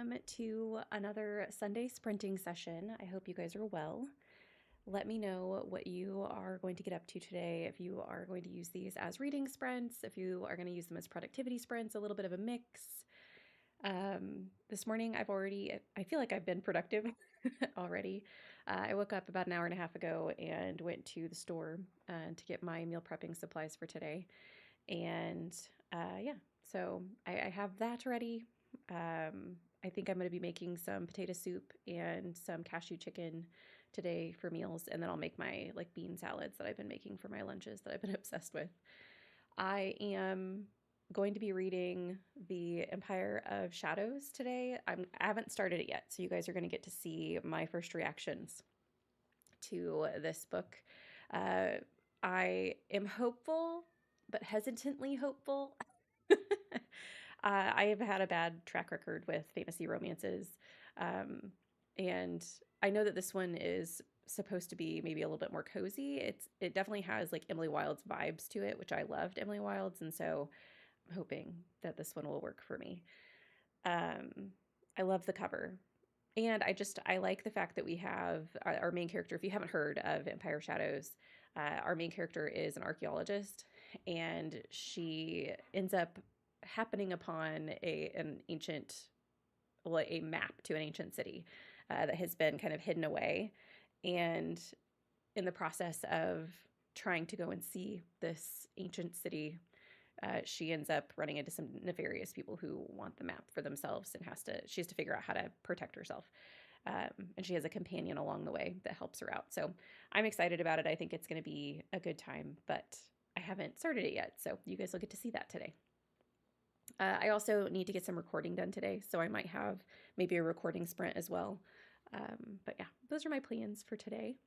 welcome to another Sunday sprinting session. I hope you guys are well. Let me know what you are going to get up to today, if you are going to use these as reading sprints, if you are going to use them as productivity sprints, a little bit of a mix. This morning I feel like I've been productive already. I woke up about an hour and a half ago and went to the store to get my meal prepping supplies for today. And yeah, so I have that ready. I think I'm going to be making some potato soup and some cashew chicken today for meals, and then I'll make my like bean salads that I've been making for my lunches that I've been obsessed with. I am going to be reading The Empire of Shadows today. I haven't started it yet, so you guys are going to get to see my first reactions to this book. I am hopeful, but hesitantly hopeful. I have had a bad track record with fantasy romances. And I know that this one is supposed to be maybe a little bit more cozy. It definitely has like Emily Wilde's vibes to it, which I loved Emily Wilde's, and so I'm hoping that this one will work for me. I love the cover. And I like the fact that we have our main character. If you haven't heard of Empire of Shadows, our main character is an archaeologist, and she ends up happening upon a map to an ancient city that has been kind of hidden away. And in the process of trying to go and see this ancient city, she ends up running into some nefarious people who want the map for themselves, and she has to figure out how to protect herself. And she has a companion along the way that helps her out. So I'm excited about it. I think it's going to be a good time, but I haven't started it yet. So you guys will get to see that today. I also need to get some recording done today, so I might have maybe a recording sprint as well. But yeah, those are my plans for today.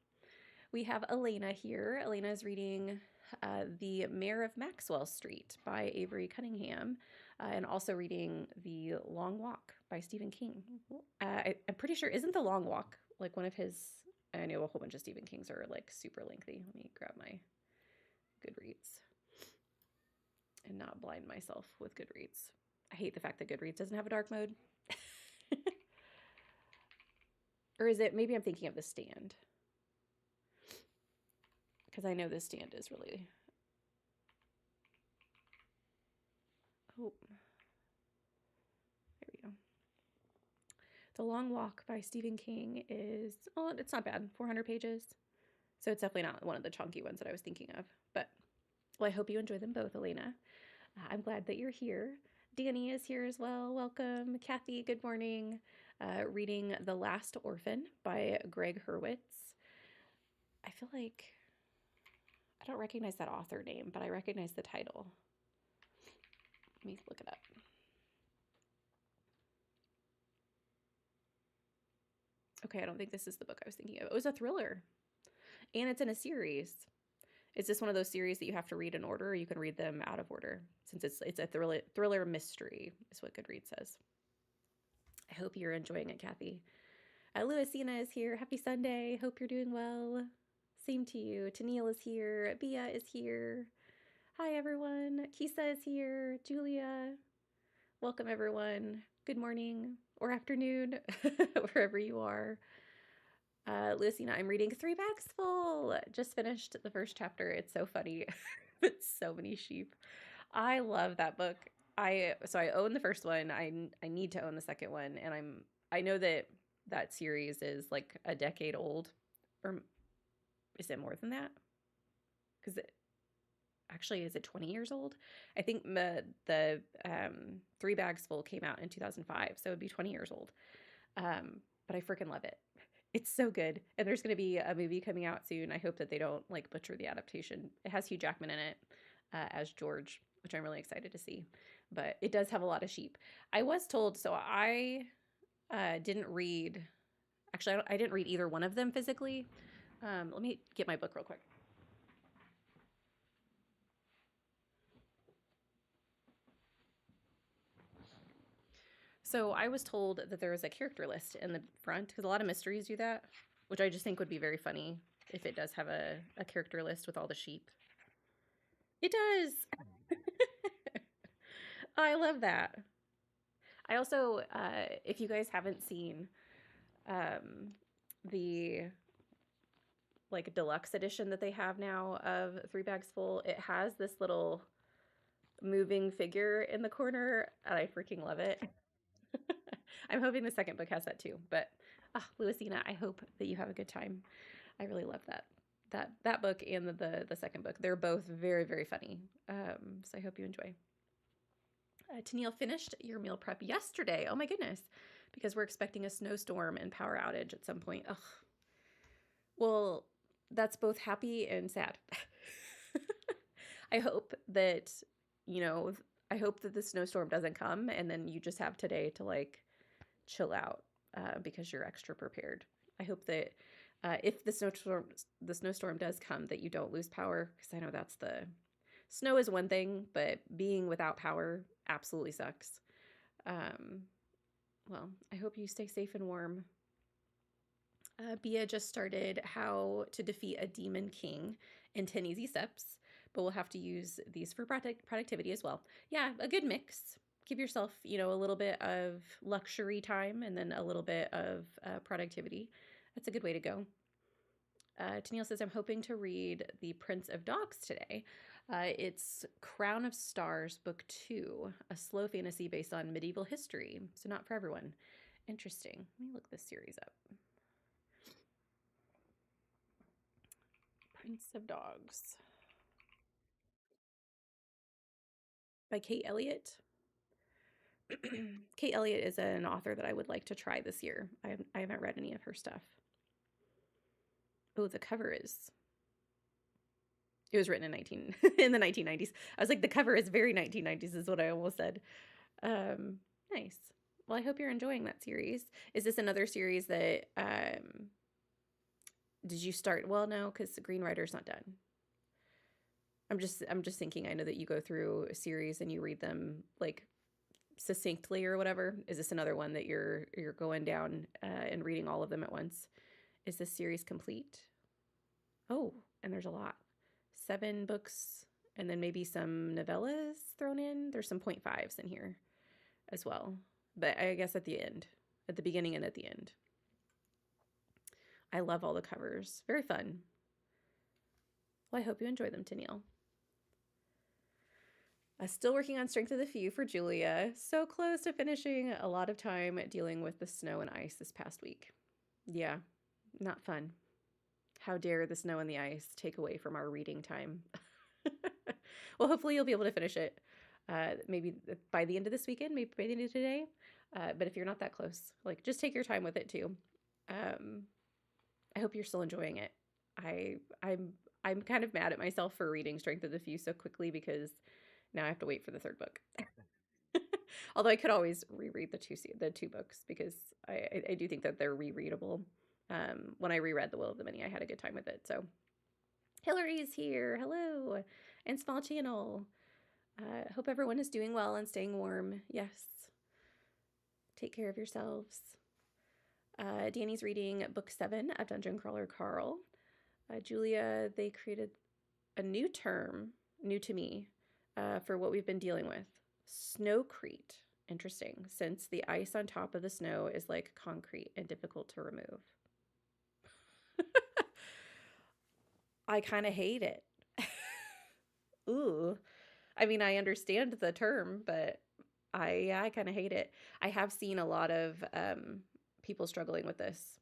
We have Elena here. Elena is reading The Mayor of Maxwell Street by Avery Cunningham, and also reading The Long Walk by Stephen King. I'm pretty sure, isn't The Long Walk like one of his? I know a whole bunch of Stephen King's are like super lengthy. Let me grab my Goodreads and not blind myself with Goodreads. I hate the fact that Goodreads doesn't have a dark mode. Or is it, maybe I'm thinking of The Stand. Because I know The Stand is really... Oh. There we go. The Long Walk by Stephen King is... Oh, it's not bad. 400 pages. So it's definitely not one of the chunky ones that I was thinking of. But, well, I hope you enjoy them both, Elena. I'm glad that you're here. Danny is here as well. Welcome. Kathy, good morning. Reading The Last Orphan by Greg Hurwitz. I feel like I don't recognize that author name, but I recognize the title. Let me look it up. Okay, I don't think this is the book I was thinking of. It was a thriller, and it's in a series. Is this one of those series that you have to read in order, or you can read them out of order? Since it's a thriller mystery, is what Goodreads says. I hope you're enjoying it, Kathy. Louisina is here. Happy Sunday. Hope you're doing well. Same to you. Tennille is here. Bia is here. Hi, everyone. Kisa is here. Julia. Welcome, everyone. Good morning or afternoon, wherever you are. Lucina, I'm reading 3 Bags Full. Just finished the first chapter. It's so funny. It's so many sheep. I love that book. I own the first one. I need to own the second one, and I know that series is like a decade old, or is it more than that? Because is it 20 years old? I think the 3 Bags Full came out in 2005, so it'd be 20 years old. But I freaking love it. It's so good. And there's going to be a movie coming out soon. I hope that they don't like butcher the adaptation. It has Hugh Jackman in it as George, which I'm really excited to see. But it does have a lot of sheep. I was told, so I didn't read, actually, I didn't read either one of them physically. Let me get my book real quick. So I was told that there was a character list in the front, because a lot of mysteries do that, which I just think would be very funny if it does have a character list with all the sheep. It does. I love that. I also, if you guys haven't seen the like deluxe edition that they have now of Three Bags Full, it has this little moving figure in the corner, and I freaking love it. I'm hoping the second book has that too. But Louisina, I hope that you have a good time. I really love that book and the second book. They're both very, very funny. So I hope you enjoy. Tennille finished your meal prep yesterday. Oh my goodness, because we're expecting a snowstorm and power outage at some point. Ugh. Well, that's both happy and sad. I hope that, you know, I hope that the snowstorm doesn't come and then you just have today to like chill out because you're extra prepared. I hope that if the snowstorm does come, that you don't lose power, because I know that's the snow is one thing, but being without power absolutely sucks. Well, I hope you stay safe and warm. Bia just started How to Defeat a Demon King in 10 Easy Steps, but we'll have to use these for productivity as well. Yeah, a good mix. Give yourself, you know, a little bit of luxury time and then a little bit of productivity. That's a good way to go. Tennille says, I'm hoping to read The Prince of Dogs today. It's Crown of Stars, Book 2, a slow fantasy based on medieval history, so not for everyone. Interesting. Let me look this series up. Prince of Dogs by Kate Elliott. Kate Elliott is an author that I would like to try this year. I haven't read any of her stuff. Oh, the cover is... It was written in the 1990s. I was like, the cover is very 1990s is what I almost said. Nice. Well, I hope you're enjoying that series. Is this another series that... did you start? Well, no, because the Green Rider's not done. I'm just thinking, I know that you go through a series and you read them like succinctly or whatever. Is this another one that you're going down and reading all of them at once? Is this series complete? Oh, and there's a lot. 7 books and then maybe some novellas thrown in. There's some 0.5s in here as well. But I guess at the end, at the beginning and at the end. I love all the covers. Very fun. Well, I hope you enjoy them, Tennille. Still working on Strength of the Few for Julia. So close to finishing. A lot of time dealing with the snow and ice this past week. Yeah, not fun. How dare the snow and the ice take away from our reading time. Well, hopefully you'll be able to finish it. Maybe by the end of this weekend, maybe by the end of today. But if you're not that close, like just take your time with it too. I hope you're still enjoying it. I'm kind of mad at myself for reading Strength of the Few so quickly because now I have to wait for the 3rd book. Although I could always reread the two books because I do think that they're rereadable. When I reread The Will of the Many, I had a good time with it. So Hillary's here. Hello. And Small Channel. Hope everyone is doing well and staying warm. Yes. Take care of yourselves. Danny's reading book 7 of Dungeon Crawler Carl. Julia, they created a new term, new to me, for what we've been dealing with. Snowcrete. Interesting, since the ice on top of the snow is like concrete and difficult to remove. I kind of hate it. Ooh. I mean, I understand the term, but I kind of hate it. I have seen a lot of people struggling with this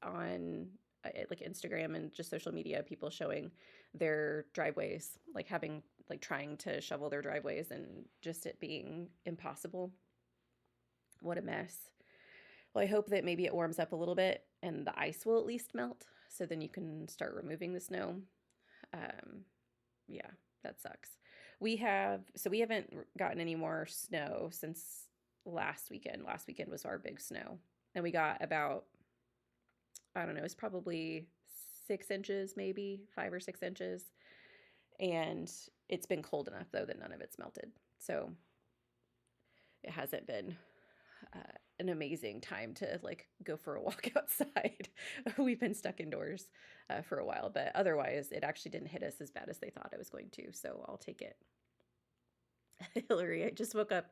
on like Instagram and just social media, people showing their driveways, like trying to shovel their driveways and just it being impossible. What a mess. Well, I hope that maybe it warms up a little bit and the ice will at least melt so then you can start removing the snow. Yeah, that sucks. We haven't gotten any more snow since last weekend. Last weekend was our big snow. And we got about, I don't know, it's probably 6 inches, maybe 5 or 6 inches. And it's been cold enough, though, that none of it's melted. So it hasn't been an amazing time to like go for a walk outside. We've been stuck indoors for a while, but otherwise it actually didn't hit us as bad as they thought it was going to. So I'll take it. Hillary, I just woke up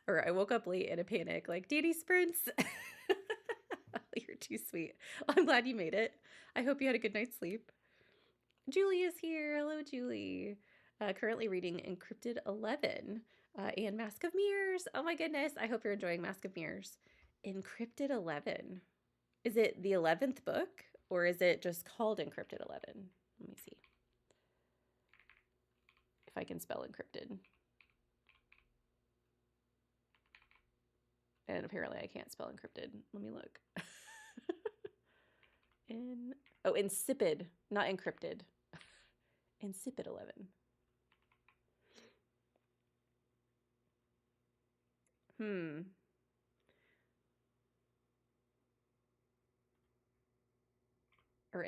Or I woke up late in a panic, like, Danny sprints. You're too sweet. Well, I'm glad you made it. I hope you had a good night's sleep. Julie is here. Hello, Julie. Currently reading Encrypted 11 and Mask of Mirrors. Oh my goodness. I hope you're enjoying Mask of Mirrors. Encrypted 11. Is it the 11th book or is it just called Encrypted 11? Let me see if I can spell encrypted. And apparently I can't spell encrypted. Let me look. Insipid, not encrypted. Insipid 11. Or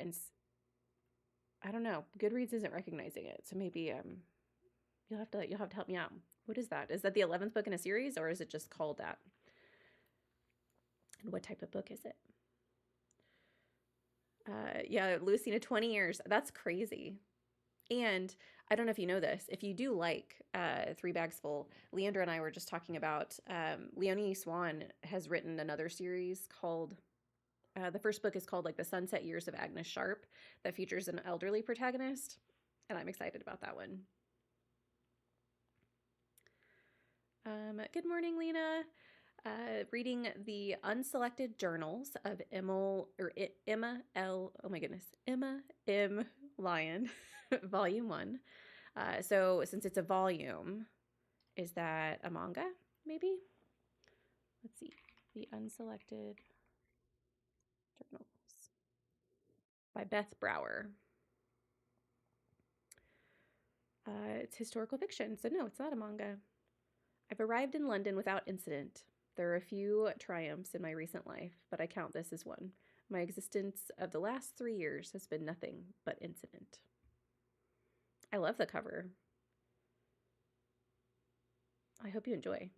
I don't know. Goodreads isn't recognizing it, so maybe you'll have to help me out. What is that? Is that the 11th book in a series, or is it just called that? And what type of book is it? Yeah, Lucina, 20 years. That's crazy. And I don't know if you know this. If you do like Three Bags Full, Leandra and I were just talking about Leonie Swan has written another series called, the first book is called like The Sunset Years of Agnes Sharp, that features an elderly protagonist. And I'm excited about that one. Good morning, Lena. Reading the Unselected Journals of Emma M. Lyon, Volume 1. So since it's a volume, is that a manga, maybe? Let's see. The Unselected Journals by Beth Brower. It's historical fiction, so no, it's not a manga. I've arrived in London without incident. There are a few triumphs in my recent life, but I count this as one. My existence of the last 3 years has been nothing but incident. I love the cover. I hope you enjoy.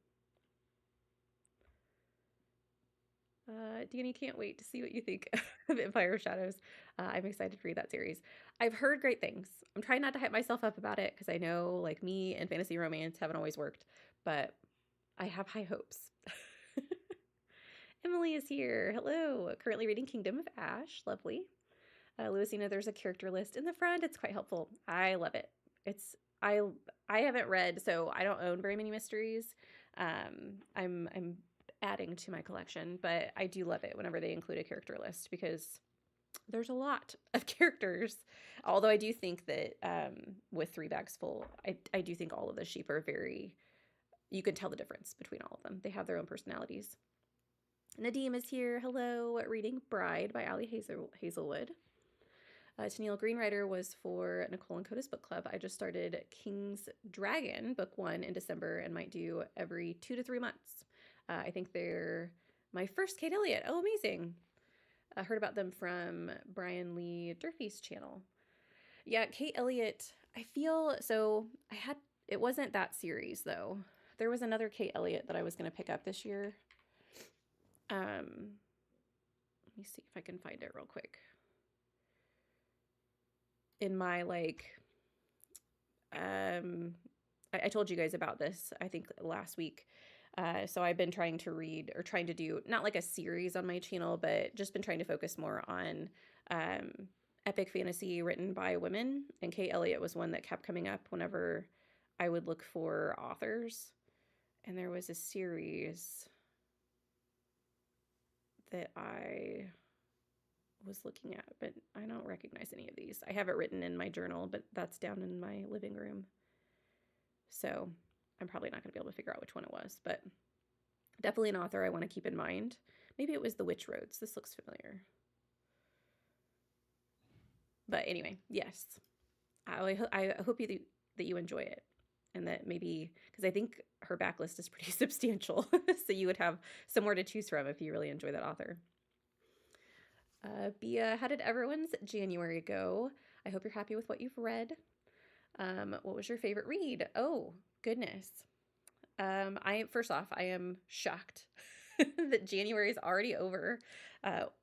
Danny, can't wait to see what you think of Empire of Shadows. I'm excited to read that series. I've heard great things. I'm trying not to hype myself up about it because I know, like, me and fantasy romance haven't always worked, but I have high hopes. Emily is here. Hello. Currently reading Kingdom of Ash. Lovely. Louisina, there's a character list in the front. It's quite helpful. I love it. I haven't read, so I don't own very many mysteries. I'm adding to my collection, but I do love it whenever they include a character list because there's a lot of characters. Although I do think that with Three Bags Full, I do think all of the sheep are very, you can tell the difference between all of them. They have their own personalities. Nadim is here. Hello. Reading Bride by Ali Hazelwood. Tennille Greenwriter was for Nicole and Coda's book club. I just started King's Dragon, book 1, in December and might do every 2 to 3 months. I think they're my first Kate Elliott. Oh, amazing. I heard about them from Brian Lee Durfee's channel. Yeah, Kate Elliott, I feel, so it wasn't that series though. There was another Kate Elliott that I was going to pick up this year. Let me see if I can find it real quick. In my I told you guys about this, I think last week. So I've been trying to read or trying to do not like a series on my channel, but just been trying to focus more on epic fantasy written by women. And Kate Elliott was one that kept coming up whenever I would look for authors. And there was a series that I was looking at, but I don't recognize any of these. I have it written in my journal, but that's down in my living room. So I'm probably not going to be able to figure out which one it was, but definitely an author I want to keep in mind. Maybe it was The Witch Roads. This looks familiar. But anyway, yes. I hope that you enjoy it, and that maybe, because I think her backlist is pretty substantial, so you would have somewhere to choose from if you really enjoy that author. Bia, how did everyone's January go? I hope you're happy with what you've read. What was your favorite read? Oh, goodness. First off, I am shocked that January is already over.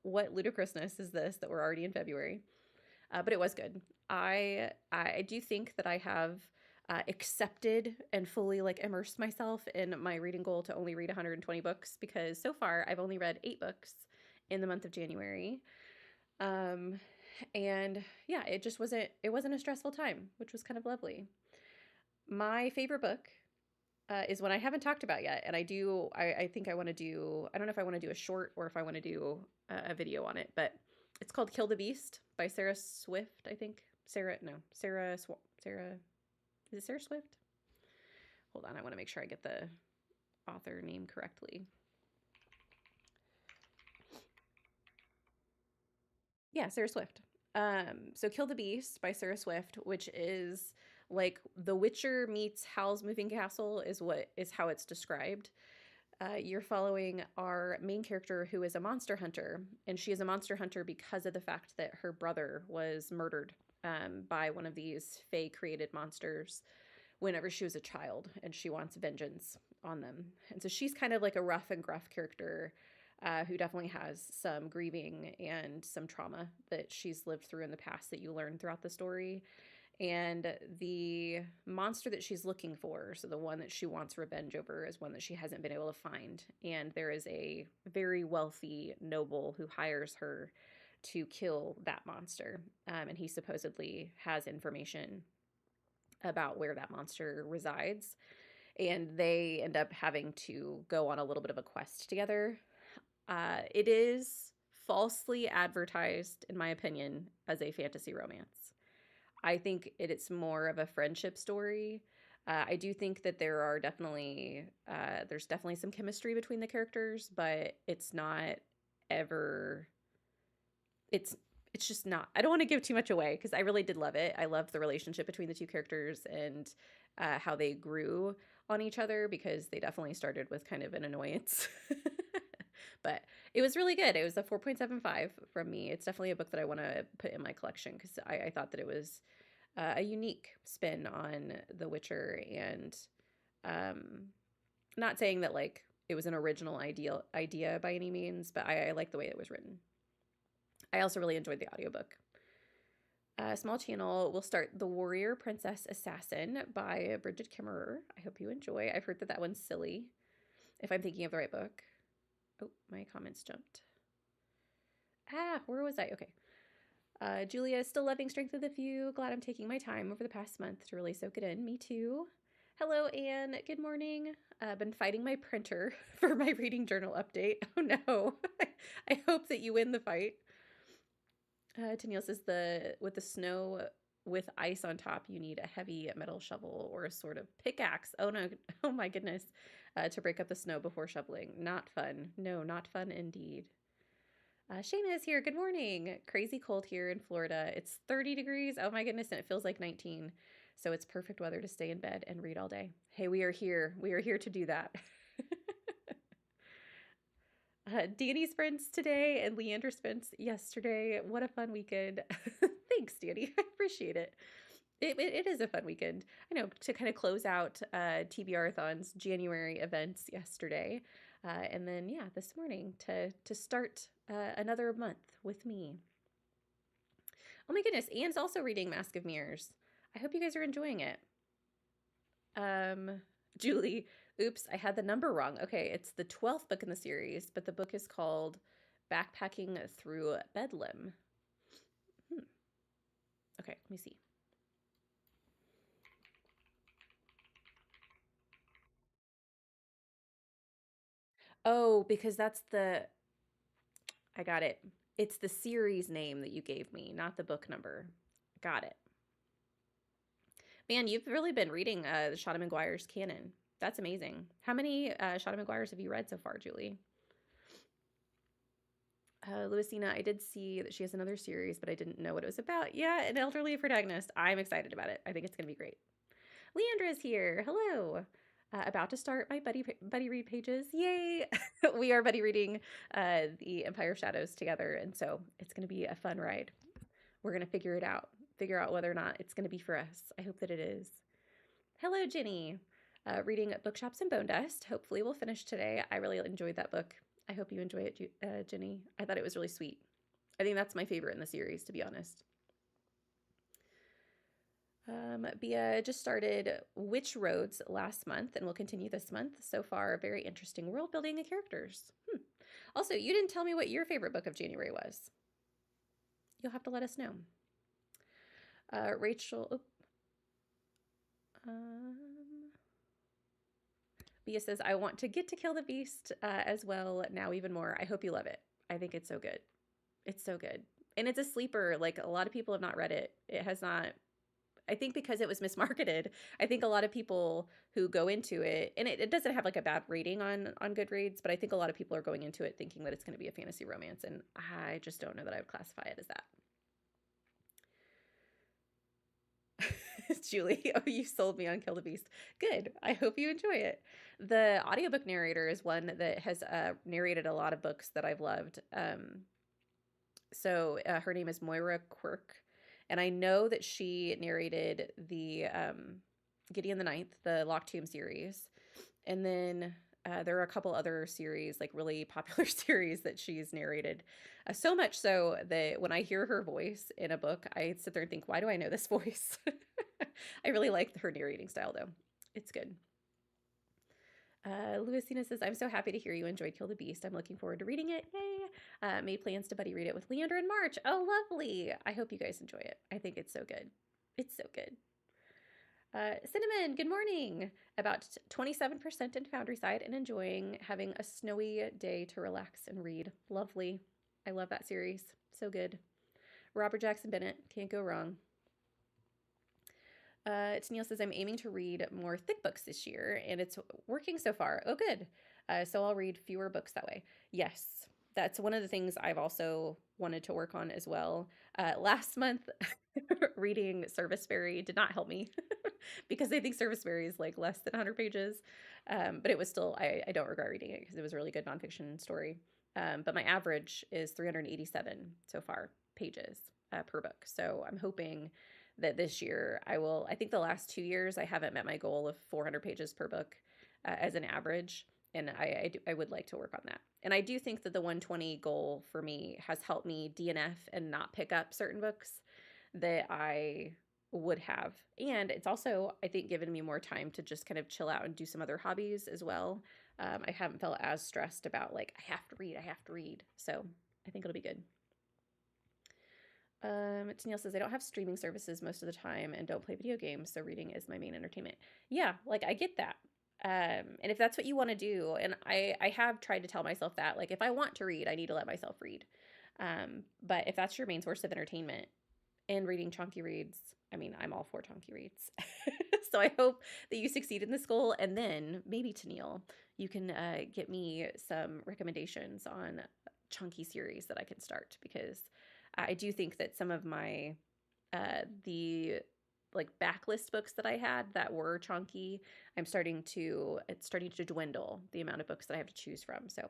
What ludicrousness is this that we're already in February? But it was good. I do think that I have accepted and fully like immersed myself in my reading goal to only read 120 books, because so far I've only read 8 books in the month of January. Um, and yeah, it wasn't a stressful time, which was kind of lovely. My favorite book is one I haven't talked about yet, and I think I want to do. I don't know if I want to do a short or if I want to do a video on it, but it's called Kill the Beast by Sarah Swift. I think Sarah. Is it Sarah Swift? Hold on, I want to make sure I get the author name correctly. Yeah, Sarah Swift. So Kill the Beast by Sarah Swift, which is like The Witcher meets Howl's Moving Castle, is how it's described. You're following our main character, who is a monster hunter, and she is a monster hunter because of the fact that her brother was murdered by one of these fae created monsters whenever she was a child, and she wants vengeance on them. And so she's kind of like a rough and gruff character who definitely has some grieving and some trauma that she's lived through in the past that you learn throughout the story. And the monster that she's looking for, so the one that she wants revenge over, is one that she hasn't been able to find. And there is a very wealthy noble who hires her to kill that monster. And he supposedly has information about where that monster resides. And they end up having to go on a little bit of a quest together. It is falsely advertised, in my opinion, as a fantasy romance. I think it's more of a friendship story. I do think that there's definitely some chemistry between the characters, but it's not ever. It's just not. I don't want to give too much away because I really did love it. I loved the relationship between the two characters and how they grew on each other, because they definitely started with kind of an annoyance. But it was really good. It was a 4.75 from me. It's definitely a book that I want to put in my collection because I thought that it was a unique spin on The Witcher, and not saying that like it was an original idea by any means, but I like the way it was written. I also really enjoyed the audiobook. Small channel, we'll start The Warrior Princess Assassin by Bridget Kimmerer. I hope you enjoy. I've heard that one's silly, if I'm thinking of the right book. Oh, my comments jumped. Where was I? Okay. Julia, still loving Strength of the Few. Glad I'm taking my time over the past month to really soak it in. Me too. Hello, Anne. Good morning. Been fighting my printer for my reading journal update. Oh no. I hope that you win the fight. Tennille says with the snow with ice on top, you need a heavy metal shovel or a sort of pickaxe. Oh no. Oh my goodness. To break up the snow before shoveling. Not fun. No, not fun indeed. Shayna is here. Good morning. Crazy cold here in Florida. It's 30 degrees. Oh my goodness. And it feels like 19. So it's perfect weather to stay in bed and read all day. Hey, we are here. We are here to do that. Danny sprints today and Leander sprints yesterday. What a fun weekend. Thanks, Danny. I appreciate it. It is a fun weekend. I know, to kind of close out TBR-a-thon's January events yesterday. And then, yeah, this morning to start another month with me. Oh my goodness, Anne's also reading Mask of Mirrors. I hope you guys are enjoying it. Julie, oops, I had the number wrong. Okay, it's the 12th book in the series, but the book is called Backpacking Through Bedlam. Okay, let me see. Oh, because I got it. It's the series name that you gave me, not the book number. Got it. Man, you've really been reading the Shauna Maguire's canon. That's amazing. How many Shauna Maguire's have you read so far, Julie? Louisina, I did see that she has another series, but I didn't know what it was about. Yeah, an elderly protagonist. I'm excited about it. I think it's going to be great. Leandra is here. Hello. About to start my buddy read pages. Yay! We are buddy reading the Empire of Shadows together, and so it's going to be a fun ride. We're going to figure out whether or not it's going to be for us. I hope that it is. Hello, Jenny. Reading Bookshops and Bone Dust. Hopefully we'll finish today. I really enjoyed that book. I hope you enjoy it, Jenny. I thought it was really sweet. I think that's my favorite in the series, to be honest. Bia just started Witch Roads last month and will continue this month. So far, very interesting world building and characters. Also, you didn't tell me what your favorite book of January was. You'll have to let us know. Rachel. Bia says, I want to get to Kill the Beast as well now, even more. I hope you love it. I think it's so good. It's so good. And it's a sleeper. Like, a lot of people have not read it. It has not. I think because it was mismarketed, I think a lot of people who go into it, and it doesn't have like a bad rating on Goodreads, but I think a lot of people are going into it thinking that it's going to be a fantasy romance, and I just don't know that I would classify it as that. Julie, oh, you sold me on Kill the Beast. Good. I hope you enjoy it. The audiobook narrator is one that has narrated a lot of books that I've loved. So her name is Moira Quirk, and I know that she narrated the Gideon the Ninth, the Locked Tomb series, and then there are a couple other series, like really popular series that she's narrated. So much so that when I hear her voice in a book, I sit there and think, why do I know this voice? I really like her narrating style, though. It's good. Louisina says, I'm so happy to hear you enjoyed Kill the Beast. I'm looking forward to reading it. Yay. Made plans to buddy read it with Leander in March. Oh, lovely. I hope you guys enjoy it. I think it's so good. It's so good. Cinnamon, good morning. About 27% in Foundryside and enjoying having a snowy day to relax and read. Lovely. I love that series. So good. Robert Jackson Bennett, can't go wrong. Tennille says, I'm aiming to read more thick books this year, and it's working so far. Oh, good. So I'll read fewer books that way. Yes, that's one of the things I've also wanted to work on as well. Last month, reading Service Fairy did not help me because I think Service Fairy is like less than 100 pages. But it was still, I don't regret reading it because it was a really good nonfiction story. But my average is 387 so far pages per book. So I'm hoping that this year I think the last 2 years I haven't met my goal of 400 pages per book as an average. And I would like to work on that. And I do think that the 120 goal for me has helped me DNF and not pick up certain books that I would have. And it's also, I think, given me more time to just kind of chill out and do some other hobbies as well. I haven't felt as stressed about like, I have to read. So I think it'll be good. Tennille says, I don't have streaming services most of the time and don't play video games, so reading is my main entertainment. Yeah, like I get that. And if that's what you want to do, and I have tried to tell myself that, like if I want to read, I need to let myself read. But if that's your main source of entertainment and reading chunky reads, I mean, I'm all for chunky reads. So I hope that you succeed in this goal. And then maybe Tennille, you can get me some recommendations on chunky series that I can start, because I do think that some of my the like backlist books that I had that were chunky, it's starting to dwindle the amount of books that I have to choose from. So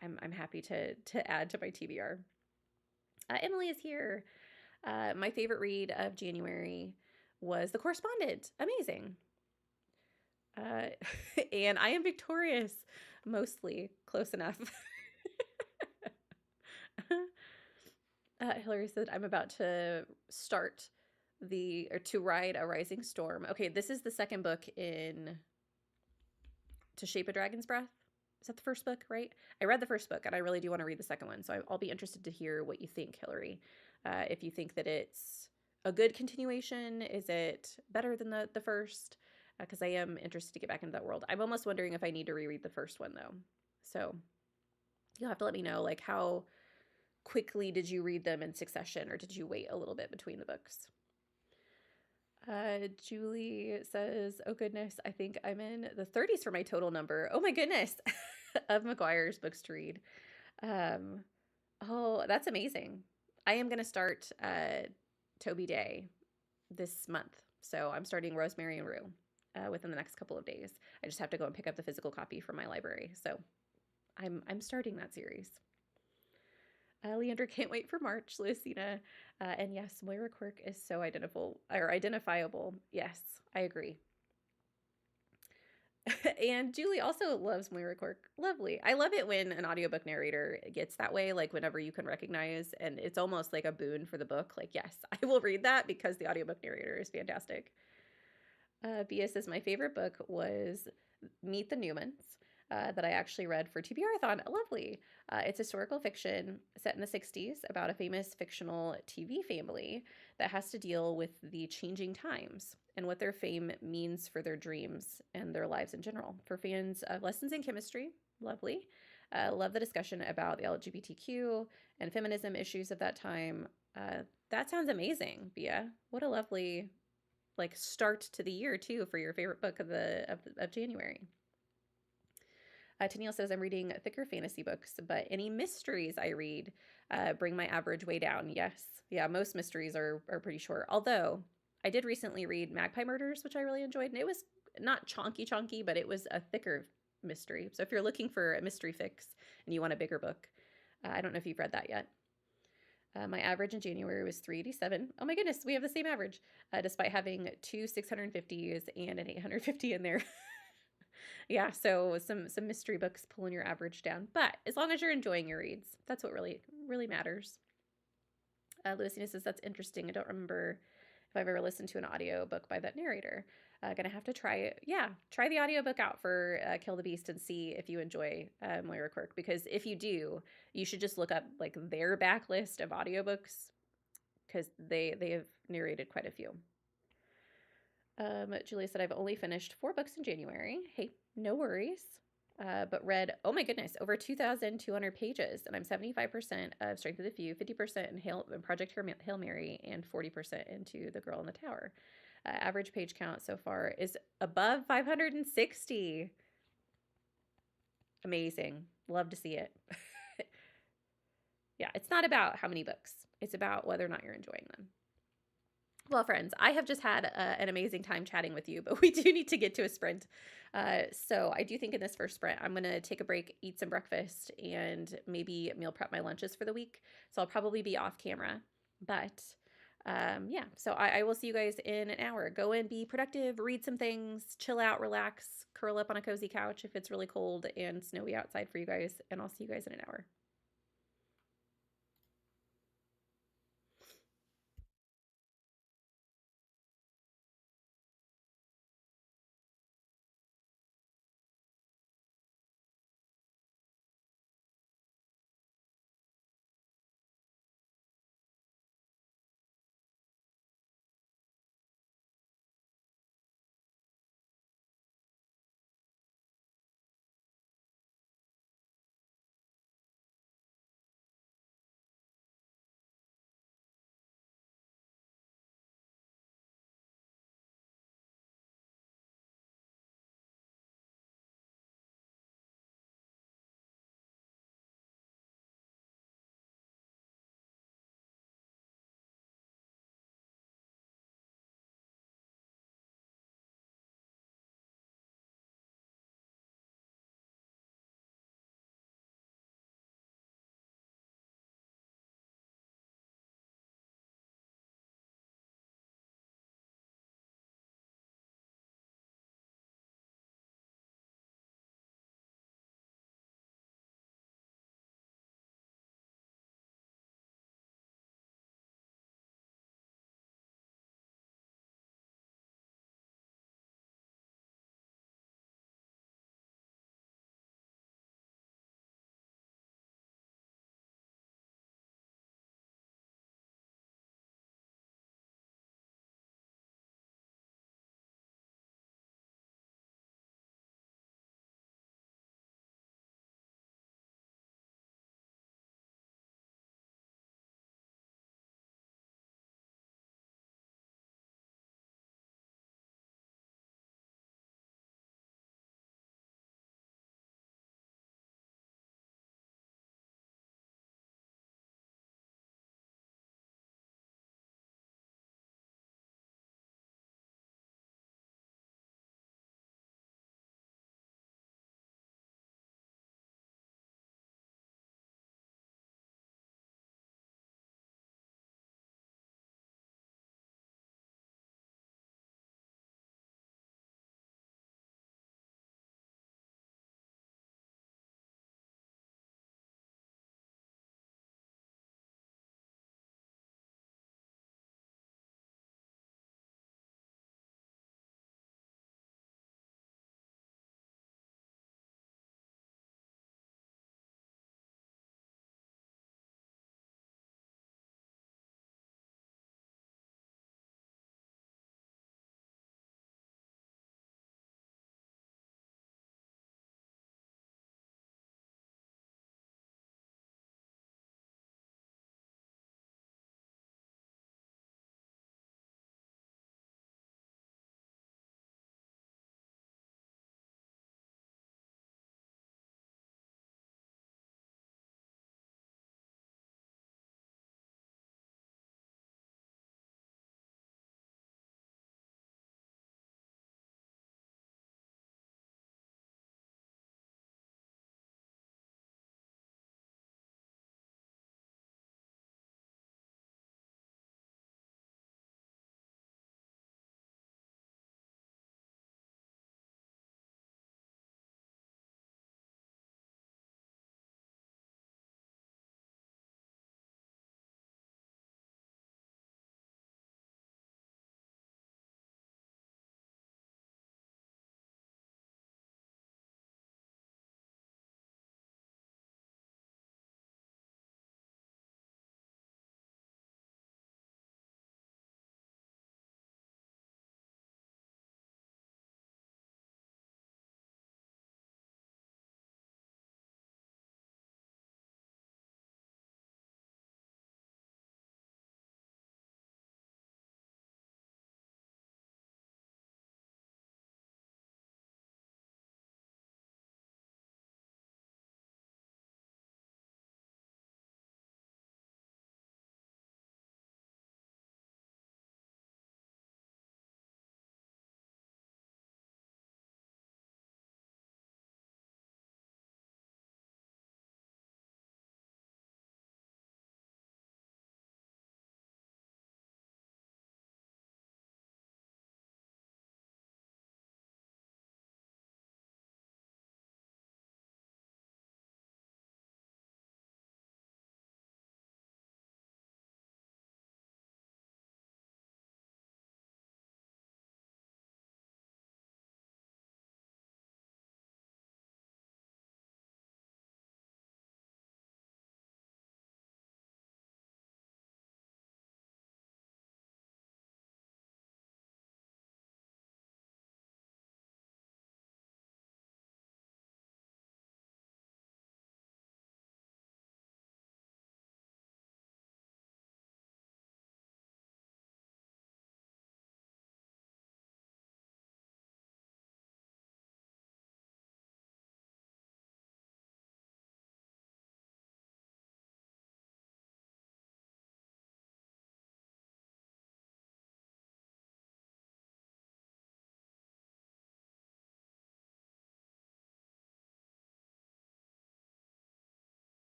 I'm happy to add to my TBR. Emily is here. My favorite read of January was The Correspondent. Amazing. And I am victorious, mostly close enough. Hillary said, I'm about to ride a rising storm. Okay, this is the second book in To Shape a Dragon's Breath. Is that the first book, right? I read the first book, and I really do want to read the second one, so I'll be interested to hear what you think, Hillary. If you think that it's a good continuation, is it better than the first? Because I am interested to get back into that world. I'm almost wondering if I need to reread the first one, though. So you'll have to let me know, like, how quickly did you read them in succession, or did you wait a little bit between the books? Julie says, oh goodness, I think I'm in the 30s for my total number. Oh my goodness, of McGuire's books to read. Oh, that's amazing. I am going to start Toby Day this month. So I'm starting Rosemary and Rue within the next couple of days. I just have to go and pick up the physical copy from my library. So I'm starting that series. Leandra can't wait for March, Lucina. And yes, Moira Quirk is so identifiable. Yes, I agree. And Julie also loves Moira Quirk. Lovely. I love it when an audiobook narrator gets that way, like whenever you can recognize, and it's almost like a boon for the book. Like, yes, I will read that because the audiobook narrator is fantastic. Bia says, my favorite book was Meet the Newmans. That I actually read for TBR-a-thon. Lovely. It's historical fiction set in the 60s about a famous fictional TV family that has to deal with the changing times and what their fame means for their dreams and their lives in general. For fans of lessons in chemistry, lovely. Love the discussion about the LGBTQ and feminism issues of that time. That sounds amazing, Bia. What a lovely like start to the year too for your favorite book of January. Tennille says, I'm reading thicker fantasy books, but any mysteries I read bring my average way down. Yes. Yeah, most mysteries are pretty short. Although I did recently read Magpie Murders, which I really enjoyed, and it was not chonky, but it was a thicker mystery. So if you're looking for a mystery fix and you want a bigger book, I don't know if you've read that yet. My average in January was 387. Oh my goodness, we have the same average, despite having two 650s and an 850 in there. Yeah, so some mystery books pulling your average down. But as long as you're enjoying your reads, that's what really matters. Lucina says, that's interesting. I don't remember if I've ever listened to an audio book by that narrator. Gonna have to try it. Yeah, try the audiobook out for Kill the Beast and see if you enjoy Moira Quirk. Because if you do, you should just look up like their backlist of audiobooks because they have narrated quite a few. Julia said, I've only finished 4 books in January. Hey, no worries. But read, oh my goodness, over 2,200 pages. And I'm 75% of Strength of the Few, 50% in Project Hail Mary, and 40% into The Girl in the Tower. Average page count so far is above 560. Amazing. Love to see it. Yeah, it's not about how many books. It's about whether or not you're enjoying them. Well, friends, I have just had an amazing time chatting with you, but we do need to get to a sprint. So I do think in this first sprint, I'm going to take a break, eat some breakfast, and maybe meal prep my lunches for the week. So I'll probably be off camera. But yeah, so I will see you guys in an hour. Go and be productive, read some things, chill out, relax, curl up on a cozy couch if it's really cold and snowy outside for you guys. And I'll see you guys in an hour.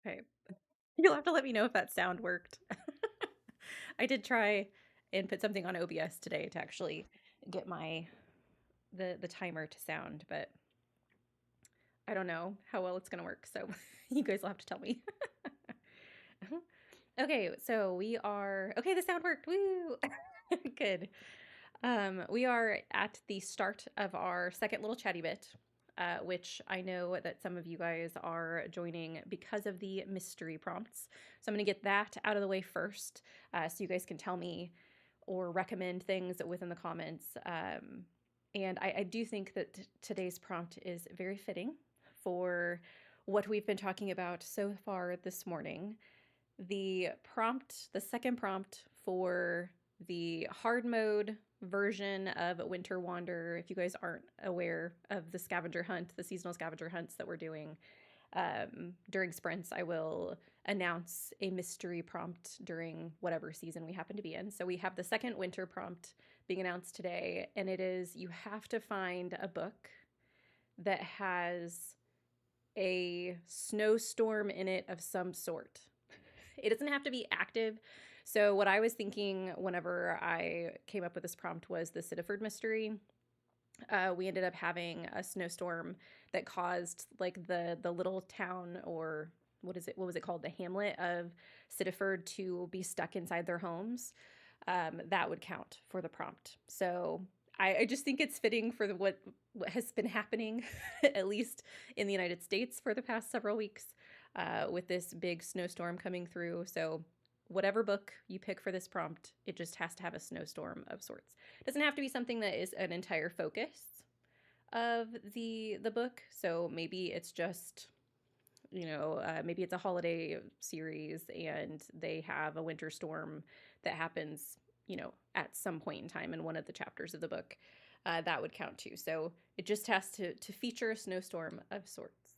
Okay. You'll have to let me know if that sound worked. I did try and put something on OBS today to actually get the timer to sound, but I don't know how well it's gonna work, so you guys will have to tell me. Okay, so we are okay, the sound worked. Woo! Good. We are at the start of our second little chatty bit, which I know that some of you guys are joining because of the mystery prompts. So I'm going to get that out of the way first, so you guys can tell me or recommend things within the comments. And I do think that today's prompt is very fitting for what we've been talking about so far this morning. The second prompt for the hard mode version of Winter Wander, if you guys aren't aware of the scavenger hunt, the seasonal scavenger hunts that we're doing during sprints, I will announce a mystery prompt during whatever season we happen to be in. So we have the second winter prompt being announced today, and it is you have to find a book that has a snowstorm in it of some sort. It doesn't have to be active. So what I was thinking whenever I came up with this prompt was the Siddiford mystery. We ended up having a snowstorm that caused like the little town, or what was it called, the hamlet of Siddiford, to be stuck inside their homes. That would count for the prompt. So I just think it's fitting for what has been happening, at least in the United States, for the past several weeks, with this big snowstorm coming through. So whatever book you pick for this prompt, it just has to have a snowstorm of sorts. It doesn't have to be something that is an entire focus of the book. So maybe it's just, maybe it's a holiday series and they have a winter storm that happens, at some point in time in one of the chapters of the book. That would count too. So it just has to feature a snowstorm of sorts.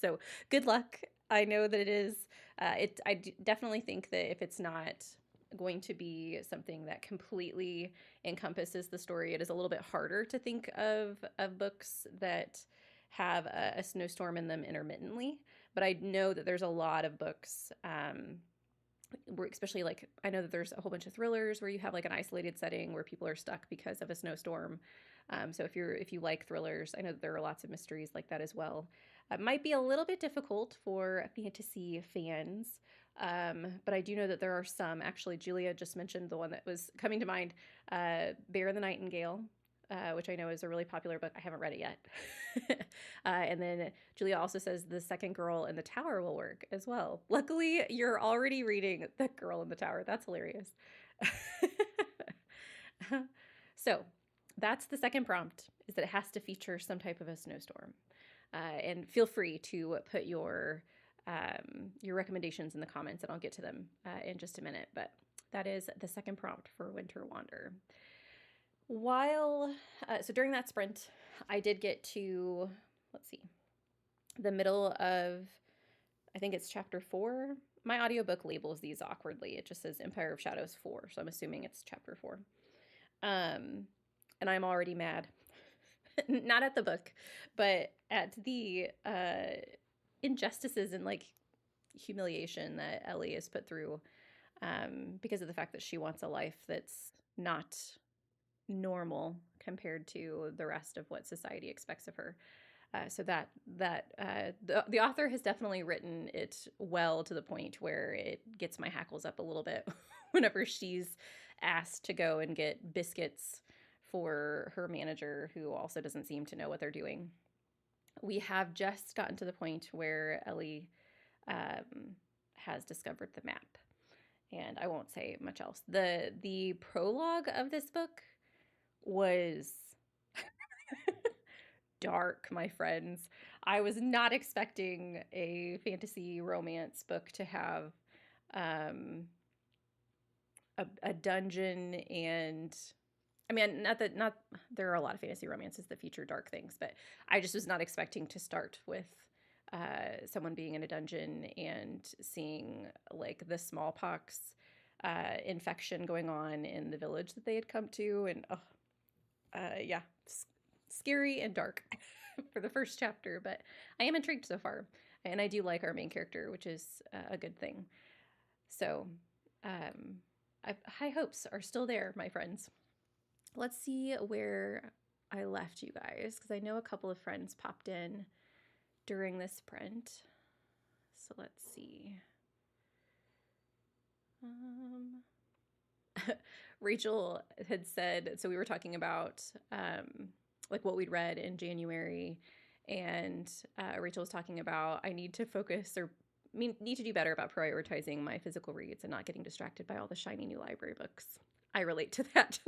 So good luck. I know that it is. Definitely think that if it's not going to be something that completely encompasses the story, it is a little bit harder to think of books that have a snowstorm in them intermittently. But I know that there's a lot of books, especially like I know that there's a whole bunch of thrillers where you have like an isolated setting where people are stuck because of a snowstorm. So if you like thrillers, I know that there are lots of mysteries like that as well. It might be a little bit difficult for fantasy fans, but I do know that there are some. Actually, Julia just mentioned the one that was coming to mind, Bear the Nightingale, which I know is a really popular book. I haven't read it yet. And then Julia also says The Second Girl in the Tower will work as well. Luckily, you're already reading The Girl in the Tower. That's hilarious. So that's the second prompt, is that it has to feature some type of a snowstorm. And feel free to put your recommendations in the comments, and I'll get to them in just a minute. But that is the second prompt for Winter Wander. So during that sprint, I did get to, let's see, the middle of, I think it's chapter 4. My audiobook labels these awkwardly. It just says Empire of Shadows 4, so I'm assuming it's chapter 4. And I'm already mad. Not at the book, but at the injustices and like humiliation that Ellie is put through because of the fact that she wants a life that's not normal compared to the rest of what society expects of her. So the author has definitely written it well, to the point where it gets my hackles up a little bit whenever she's asked to go and get biscuits for her manager, who also doesn't seem to know what they're doing. We have just gotten to the point where Ellie has discovered the map, and I won't say much else. The prologue of this book was dark, my friends. I was not expecting a fantasy romance book to have a dungeon, and I mean, not there are a lot of fantasy romances that feature dark things, but I just was not expecting to start with someone being in a dungeon and seeing like the smallpox infection going on in the village that they had come to, and scary and dark for the first chapter, but I am intrigued so far. And I do like our main character, which is a good thing. So, high hopes are still there, my friends. Let's see where I left you guys, because I know a couple of friends popped in during this sprint. So let's see. Rachel had said, so we were talking about like what we'd read in January, and Rachel was talking about I need to focus or need to do better about prioritizing my physical reads and not getting distracted by all the shiny new library books. I relate to that.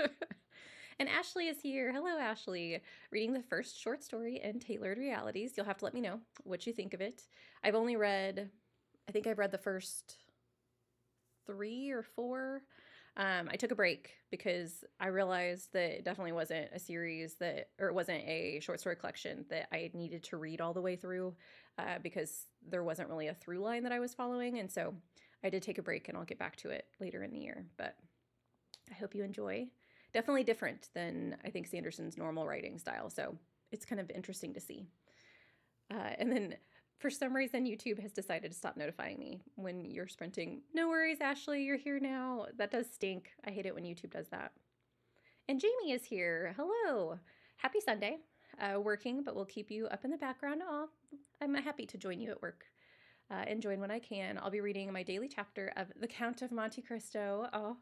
And Ashley is here. Hello, Ashley. Reading the first short story in Tailored Realities. You'll have to let me know what you think of it. I think I've read the first 3 or 4. I took a break because I realized that it definitely wasn't a series or it wasn't a short story collection that I needed to read all the way through because there wasn't really a through line that I was following. And so I did take a break, and I'll get back to it later in the year. But I hope you enjoy. Definitely different than I think Sanderson's normal writing style. So it's kind of interesting to see. And then for some reason, YouTube has decided to stop notifying me when you're sprinting. No worries, Ashley, you're here now. That does stink. I hate it when YouTube does that. And Jamie is here. Hello. Happy Sunday. Working, but we'll keep you up in the background. Oh, I'm happy to join you at work and join when I can. I'll be reading my daily chapter of The Count of Monte Cristo. Oh,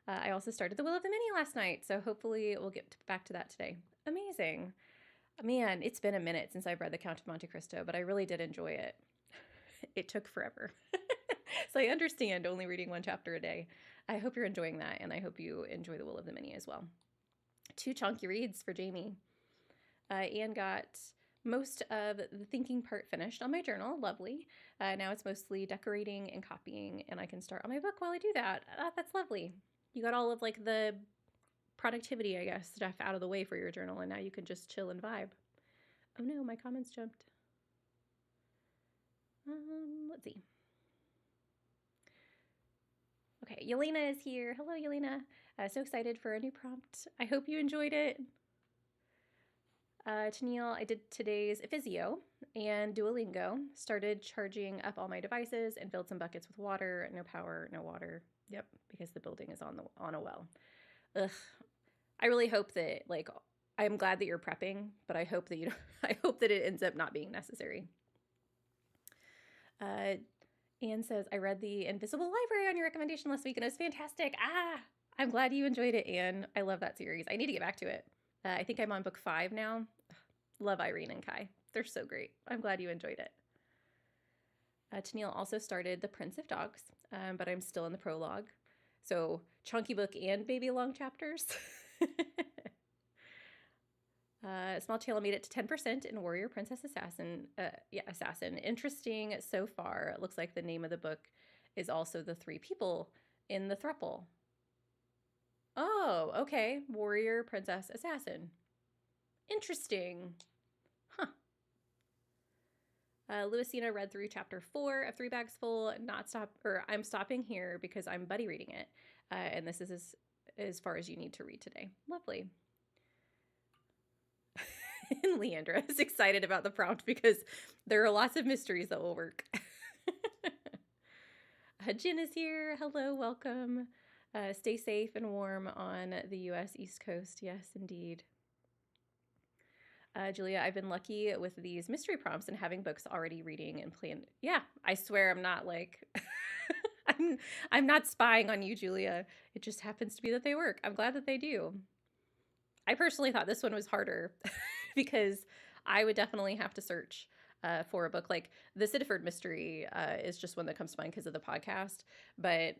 I also started The Will of the Many last night, so hopefully we'll get back to that today. Amazing. Man, it's been a minute since I've read The Count of Monte Cristo, but I really did enjoy it. It took forever. So I understand only reading 1 chapter a day. I hope you're enjoying that, and I hope you enjoy The Will of the Many as well. 2 chunky reads for Jamie. Anne got most of the thinking part finished on my journal. Lovely. Now it's mostly decorating and copying, and I can start on my book while I do that. That's lovely. You got all of like the productivity, I guess, stuff out of the way for your journal, and now you can just chill and vibe. Oh no, my comments jumped. Let's see. Okay, Yelena is here. Hello, Yelena. So excited for a new prompt. I hope you enjoyed it. Tennille, I did today's Physio and Duolingo. Started charging up all my devices and filled some buckets with water. No power, no water. Yep, because the building is on a well. Ugh. I really hope that, like, I'm glad that you're prepping, but I hope that I hope that it ends up not being necessary. Anne says, I read The Invisible Library on your recommendation last week, and it was fantastic. I'm glad you enjoyed it, Anne. I love that series. I need to get back to it. I think I'm on book 5 now. Love Irene and Kai. They're so great. I'm glad you enjoyed it. Tennille also started The Prince of Dogs, but I'm still in the prologue. So chunky book and baby long chapters. Small Channel made it to 10% in Warrior Princess Assassin. Assassin. Interesting so far. It looks like the name of the book is also the 3 people in the throuple. Oh, okay. Warrior Princess Assassin. Interesting. Huh. Louisina read through chapter 4 of 3 Bags Full. I'm stopping here because I'm buddy reading it. And this is as far as you need to read today. Lovely. And Leandra is excited about the prompt because there are lots of mysteries that will work. Jen is here. Hello, welcome. Stay safe and warm on the U.S. East Coast. Yes, indeed. Julia, I've been lucky with these mystery prompts and having books already reading and planned. Yeah, I swear I'm not like, I'm not spying on you, Julia. It just happens to be that they work. I'm glad that they do. I personally thought this one was harder because I would definitely have to search for a book. Like the Sidiford mystery is just one that comes to mind because of the podcast. But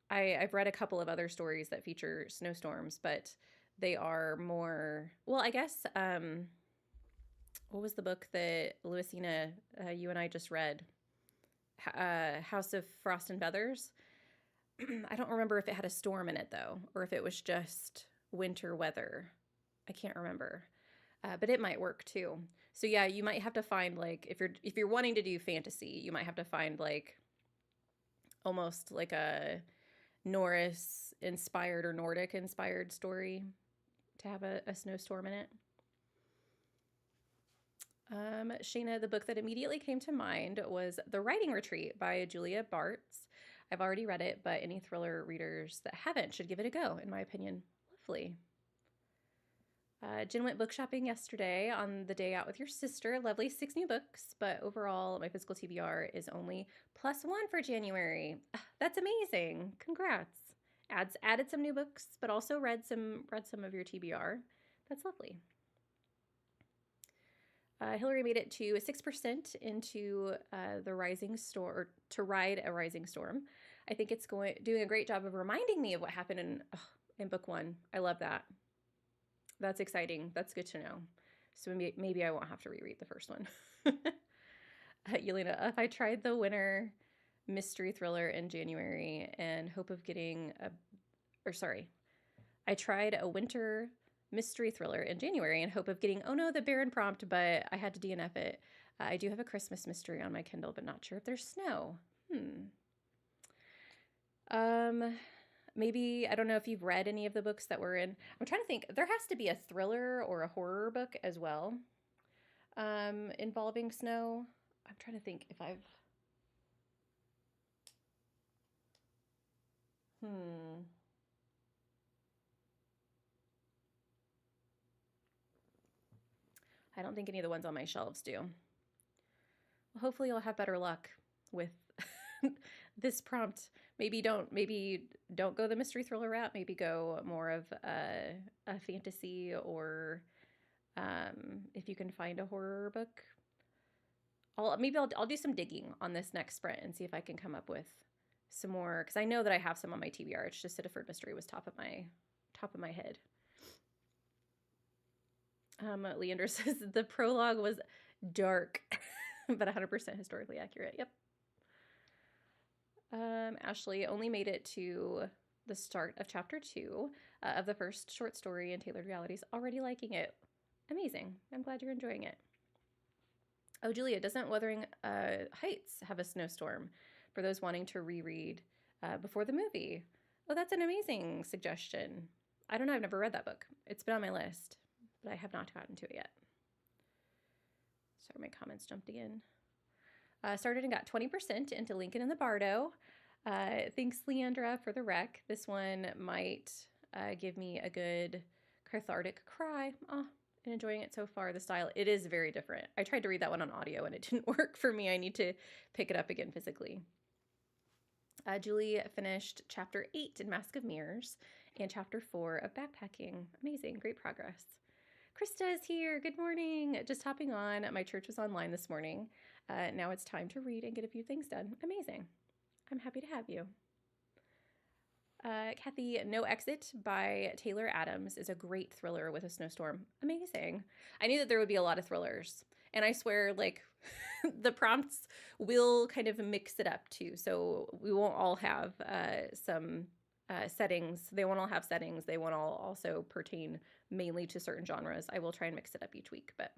I've read a couple of other stories that feature snowstorms, but they are more, well, I guess, what was the book that Louisina, you and I just read? House of Frost and Feathers. I don't remember if it had a storm in it though, or if it was just winter weather. I can't remember, but it might work too. So yeah, you might have to find like, if you're wanting to do fantasy, you might have to find like almost like a Norse inspired or Nordic inspired story to have a snowstorm in it. Shayna, the book that immediately came to mind was The Writing Retreat by Julia Bartz. I've already read it, but any thriller readers that haven't should give it a go, in my opinion. Lovely. Jen went book shopping yesterday on the day out with your sister. Lovely, 6 new books, but overall, my physical TBR is only +1 for January. That's amazing. Congrats. Added some new books, but also read some of your TBR. That's lovely. Hillary made it to 6% into the Rising Storm, or to ride a Rising Storm. I think it's doing a great job of reminding me of what happened in book 1. I love that. That's exciting. That's good to know. So maybe I won't have to reread the first one. Yelena, if I tried the winter mystery thriller in January and hope of getting I tried a winter mystery thriller in January in hope of getting, oh no, the barren prompt, but I had to DNF it. I do have a Christmas mystery on my Kindle, but not sure if there's snow. Maybe, I don't know if you've read any of the books that were in. I'm trying to think. There has to be a thriller or a horror book as well involving snow. I'm trying to think if I've... I don't think any of the ones on my shelves do. Well, hopefully you'll have better luck with this prompt. Maybe don't go the mystery thriller route. Maybe go more of a fantasy, or if you can find a horror book. I'll do some digging on this next sprint and see if I can come up with some more, because I know that I have some on my TBR. It's just Siddiford Mystery was top of my head. Leander says the prologue was dark, but 100% historically accurate. Yep. Ashley only made it to the start of chapter 2 of the first short story in Tailored Realities. Already liking it. Amazing. I'm glad you're enjoying it. Oh, Julia, doesn't Wuthering Heights have a snowstorm for those wanting to reread before the movie? Oh, that's an amazing suggestion. I don't know. I've never read that book. It's been on my list, but I have not gotten to it yet. Sorry, my comments jumped again. Started and got 20% into Lincoln and the Bardo. Thanks, Leandra, for the rec. This one might give me a good cathartic cry. Oh, and enjoying it so far. The style, it is very different. I tried to read that one on audio and it didn't work for me. I need to pick it up again physically. Julie finished chapter 8 in Mask of Mirrors and chapter 4 of Backpacking. Amazing, great progress. Krista is here. Good morning. Just hopping on. My church was online this morning. Now it's time to read and get a few things done. Amazing. I'm happy to have you. Kathy, No Exit by Taylor Adams is a great thriller with a snowstorm. Amazing. I knew that there would be a lot of thrillers. And I swear, like, the prompts will kind of mix it up too. So we won't all have some settings. They won't all have settings. They won't all also pertain mainly to certain genres. I will try and mix it up each week. But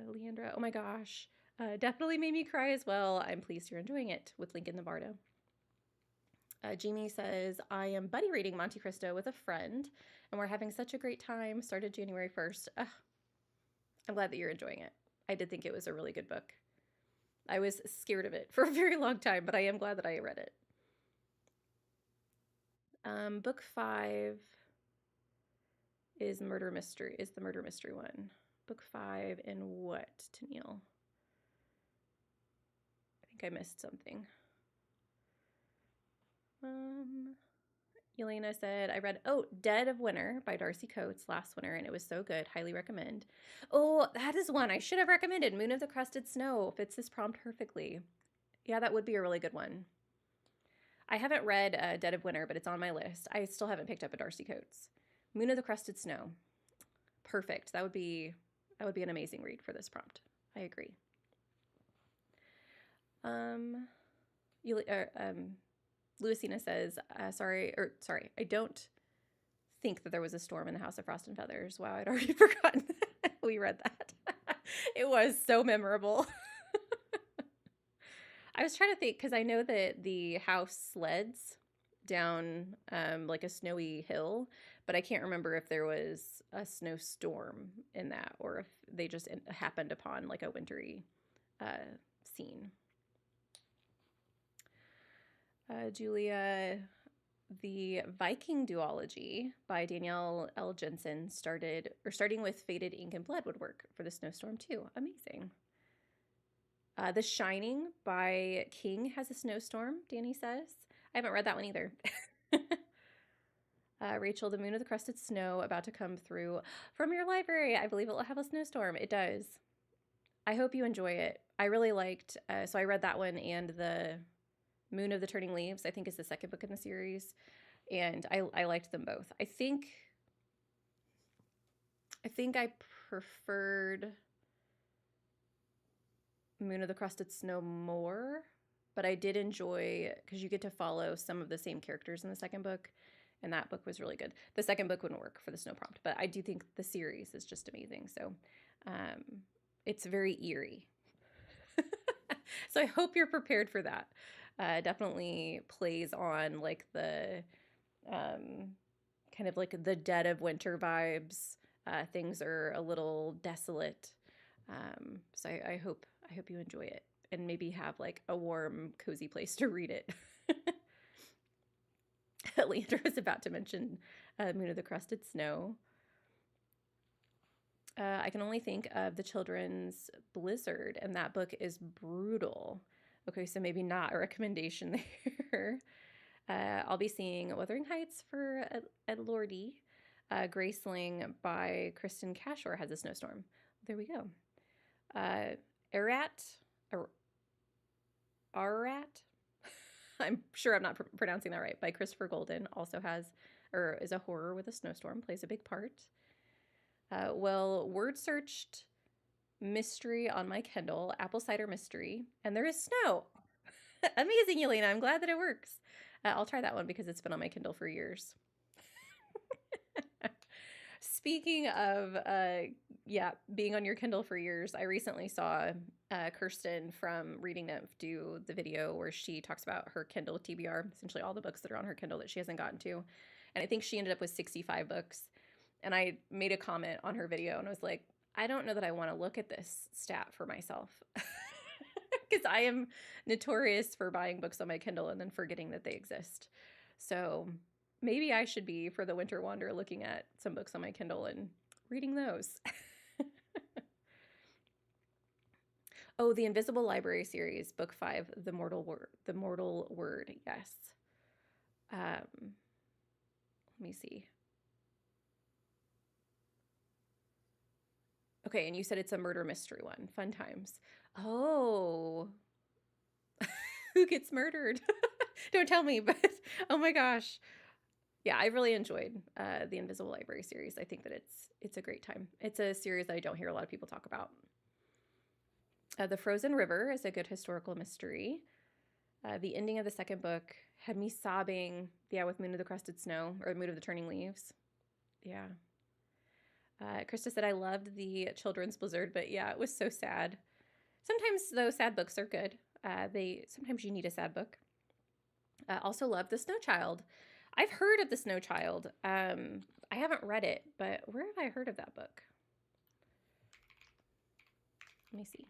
Leandra, oh my gosh. Definitely made me cry as well. I'm pleased you're enjoying it with Lincoln the Bardo. Jamie says, I am buddy reading Monte Cristo with a friend, and we're having such a great time. Started January 1st. I'm glad that you're enjoying it. I did think it was a really good book. I was scared of it for a very long time, but I am glad that I read it. Book 5 is the murder mystery one. Book 5 and what, Tennille? I think I missed something. Elena said, I read, Dead of Winter by Darcy Coates last winter, and it was so good. Highly recommend. Oh, that is one I should have recommended. Moon of the Crusted Snow fits this prompt perfectly. Yeah, that would be a really good one. I haven't read Dead of Winter, but it's on my list. I still haven't picked up a Darcy Coates. Moon of the Crusted Snow. Perfect. That would be an amazing read for this prompt. I agree. Louisina says, sorry, I don't think that there was a storm in the House of Frost and Feathers. Wow, I'd already forgotten we read that. It was so memorable. I was trying to think, because I know that the house sleds down like a snowy hill, but I can't remember if there was a snowstorm in that or if they just happened upon like a wintry scene. Julia, the Viking duology by Danielle L. Jensen starting with Faded Ink and Blood would work for the Snowstorm too. Amazing. The Shining by King has a snowstorm, Danny says. I haven't read that one either. Rachel, The Moon of the Crusted Snow about to come through from your library. I believe it will have a snowstorm. It does. I hope you enjoy it. I really liked, so I read that one and the Moon of the Turning Leaves, I think is the second book in the series. And I liked them both. I think I preferred Moon of the Crusted Snow more, but I did enjoy, because you get to follow some of the same characters in the second book, and that book was really good. The second book wouldn't work for the Snow Prompt, but I do think the series is just amazing. So it's very eerie. So I hope you're prepared for that. Definitely plays on like the kind of like the dead of winter vibes. Things are a little desolate. So I hope you enjoy it and maybe have like a warm, cozy place to read it. Leandra was about to mention Moon of the Crusted Snow. I can only think of the children's Blizzard, and that book is brutal. Okay, so maybe not a recommendation there. I'll be seeing Wuthering Heights for Ed Lordy. Graceling by Kristen Cashore has a snowstorm. There we go. Ararat. I'm sure I'm not pronouncing that right. By Christopher Golden also has, or is a horror with a snowstorm, plays a big part. Well, word searched mystery on my Kindle, Apple Cider Mystery, and there is snow. Amazing, Yelena. I'm glad that it works. I'll try that one because it's been on my Kindle for years. Speaking of, being on your Kindle for years, I recently saw Kirsten from Reading Nymph do the video where she talks about her Kindle TBR, essentially all the books that are on her Kindle that she hasn't gotten to. And I think she ended up with 65 books. And I made a comment on her video and I was like, I don't know that I want to look at this stat for myself. Because I am notorious for buying books on my Kindle and then forgetting that they exist. So maybe I should be, for the Winter Wander, looking at some books on my Kindle and reading those. Oh, the Invisible Library series, book 5, The Mortal Word. Yes. Let me see. Okay, and you said it's a murder mystery one. Fun times. Oh. Who gets murdered? Don't tell me, but oh my gosh. Yeah, I really enjoyed the Invisible Library series. I think that it's a great time. It's a series that I don't hear a lot of people talk about. The Frozen River is a good historical mystery. The ending of the second book had me sobbing, with Moon of the Crusted Snow, or Moon of the Turning Leaves. Yeah. Krista said, I loved the children's Blizzard, but yeah, it was so sad. Sometimes, though, sad books are good. Sometimes you need a sad book. Also love The Snow Child. I've heard of The Snow Child. I haven't read it, but where have I heard of that book? Let me see.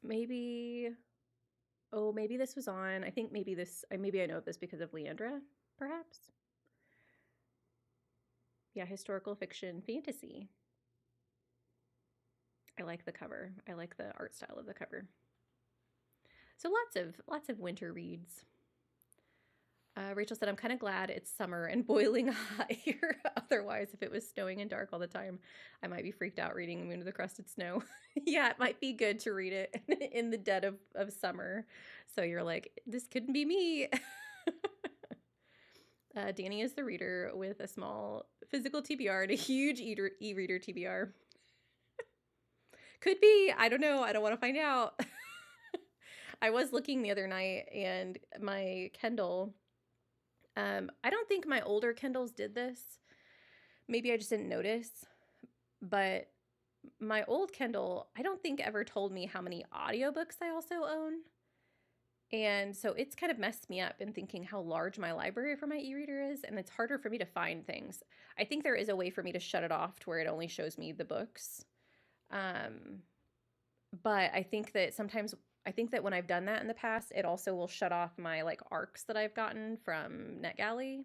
Maybe this was on, I think maybe I know of this because of Leandra, perhaps. Yeah, historical fiction fantasy. I like the cover. I like the art style of the cover. So lots of winter reads. Rachel said, I'm kind of glad it's summer and boiling hot here. Otherwise, if it was snowing and dark all the time, I might be freaked out reading Moon of the Crusted Snow. Yeah, it might be good to read it in the dead of summer. So you're like, this couldn't be me. Danny is the reader with a small physical TBR and a huge e-reader TBR. Could be. I don't know. I don't want to find out. I was looking the other night and my Kindle, I don't think my older Kindles did this. Maybe I just didn't notice, but my old Kindle, I don't think ever told me how many audiobooks I also own. And so it's kind of messed me up in thinking how large my library for my e-reader is, and it's harder for me to find things. I think there is a way for me to shut it off to where it only shows me the books. Um, but I think that when I've done that in the past, it also will shut off my like ARCs that I've gotten from NetGalley.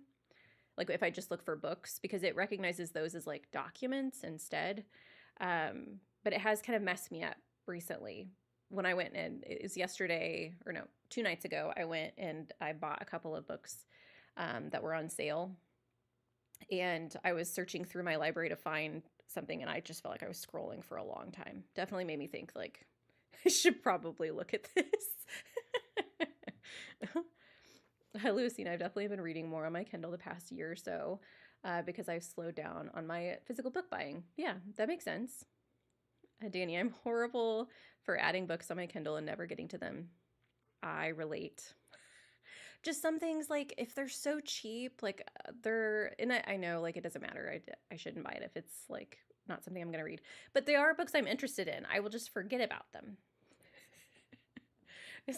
Like if I just look for books, because it recognizes those as like documents instead. But it has kind of messed me up recently. When I went, and it was yesterday, or no, 2 nights ago, I went and I bought a couple of books that were on sale. And I was searching through my library to find something, and I just felt like I was scrolling for a long time. Definitely made me think like I should probably look at this. Lucina, I've definitely been reading more on my Kindle the past year or so because I've slowed down on my physical book buying. Yeah, that makes sense. Danny, I'm horrible for adding books on my Kindle and never getting to them. I relate. Just some things like if they're so cheap, like they're, and I know like it doesn't matter. I shouldn't buy it if it's like not something I'm going to read. But they are books I'm interested in. I will just forget about them.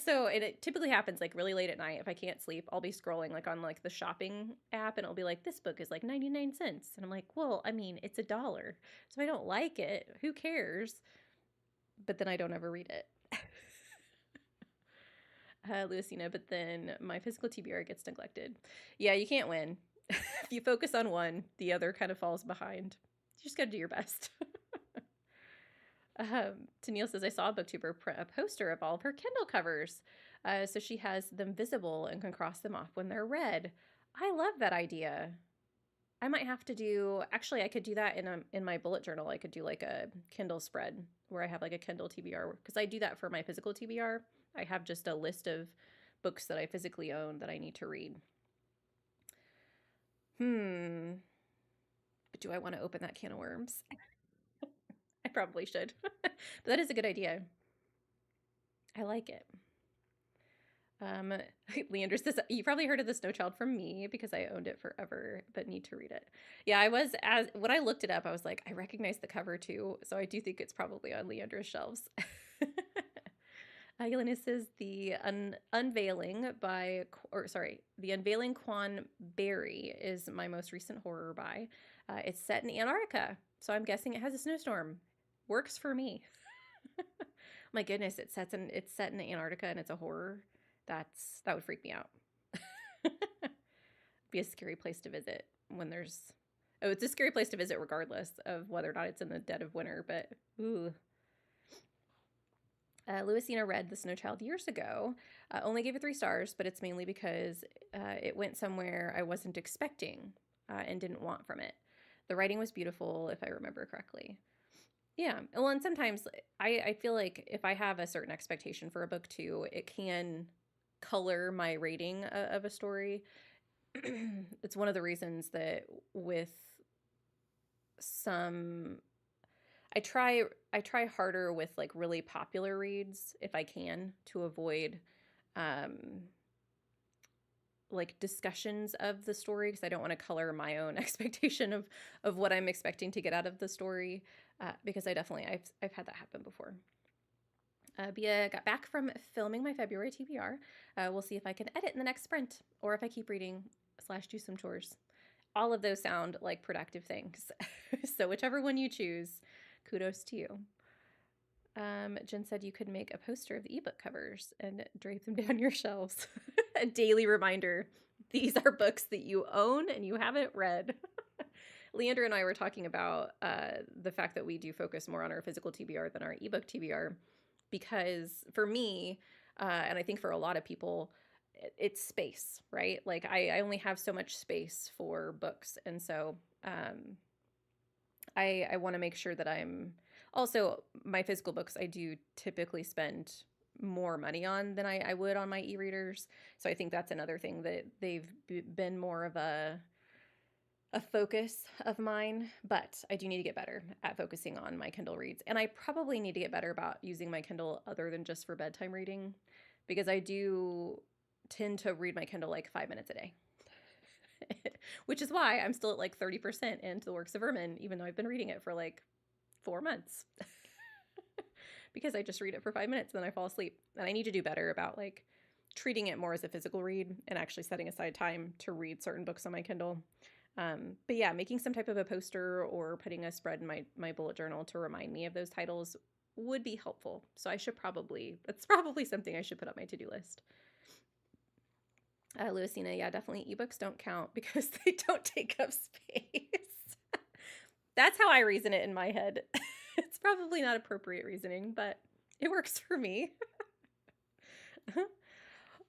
So it typically happens like really late at night. If I can't sleep, I'll be scrolling like on like the shopping app, and it'll be like, this book is like 99 cents. And I'm like, well, I mean, it's $1. So I don't like it. Who cares? But then I don't ever read it. Lucina, but then my physical TBR gets neglected. Yeah, you can't win. If you focus on one, the other kind of falls behind. You just got to do your best. Tennille says, I saw a booktuber print a poster of all of her Kindle covers. So she has them visible and can cross them off when they're read. I love that idea. I might have to do, actually, I could do that in my bullet journal. I could do like a Kindle spread where I have like a Kindle TBR, because I do that for my physical TBR. I have just a list of books that I physically own that I need to read. But do I want to open that can of worms? I probably should. But that is a good idea. I like it. Leander says, you probably heard of The Snow Child from me because I owned it forever, but need to read it. Yeah, I was, as when I looked it up, I was like, I recognize the cover too. So I do think it's probably on Leandra's shelves. Yelena says the Unveiling by, or sorry, the Unveiling Quan Berry is my most recent horror buy. It's set in Antarctica, so I'm guessing it has a snowstorm. Works for me. My goodness, it's set in Antarctica and it's a horror. That would freak me out. Be a scary place to visit when there's. Oh, it's a scary place to visit regardless of whether or not it's in the dead of winter. But ooh. Louisina read The Snow Child years ago. Only gave it 3 stars, but it's mainly because it went somewhere I wasn't expecting and didn't want from it. The writing was beautiful, if I remember correctly. Yeah. Well, and sometimes I feel like if I have a certain expectation for a book too, it can color my rating of a story. It's one of the reasons that with some I try harder with like really popular reads if I can, to avoid like discussions of the story, because I don't want to color my own expectation of what I'm expecting to get out of the story, because I've had that happen before. Bia got back from filming my February TBR. We'll see if I can edit in the next sprint, or if I keep reading / do some chores. All of those sound like productive things. So whichever one you choose, kudos to you. Jen said you could make a poster of the ebook covers and drape them down your shelves. A daily reminder. These are books that you own and you haven't read. Leander and I were talking about the fact that we do focus more on our physical TBR than our ebook TBR, because for me, and I think for a lot of people, it's space, right? Like I only have so much space for books. And so I want to make sure that I'm also, my physical books, I do typically spend more money on than I would on my e-readers. So I think that's another thing that they've been more of a focus of mine, but I do need to get better at focusing on my Kindle reads. And I probably need to get better about using my Kindle other than just for bedtime reading, because I do tend to read my Kindle like 5 minutes a day. Which is why I'm still at like 30% into The Works of Ermin, even though I've been reading it for like 4 months because I just read it for 5 minutes and then I fall asleep. And I need to do better about like treating it more as a physical read and actually setting aside time to read certain books on my Kindle. But yeah, making some type of a poster or putting a spread in my bullet journal to remind me of those titles would be helpful. So that's probably something I should put on my to-do list. Lewisina, yeah, definitely ebooks don't count because they don't take up space. That's how I reason it in my head. It's probably not appropriate reasoning, but it works for me.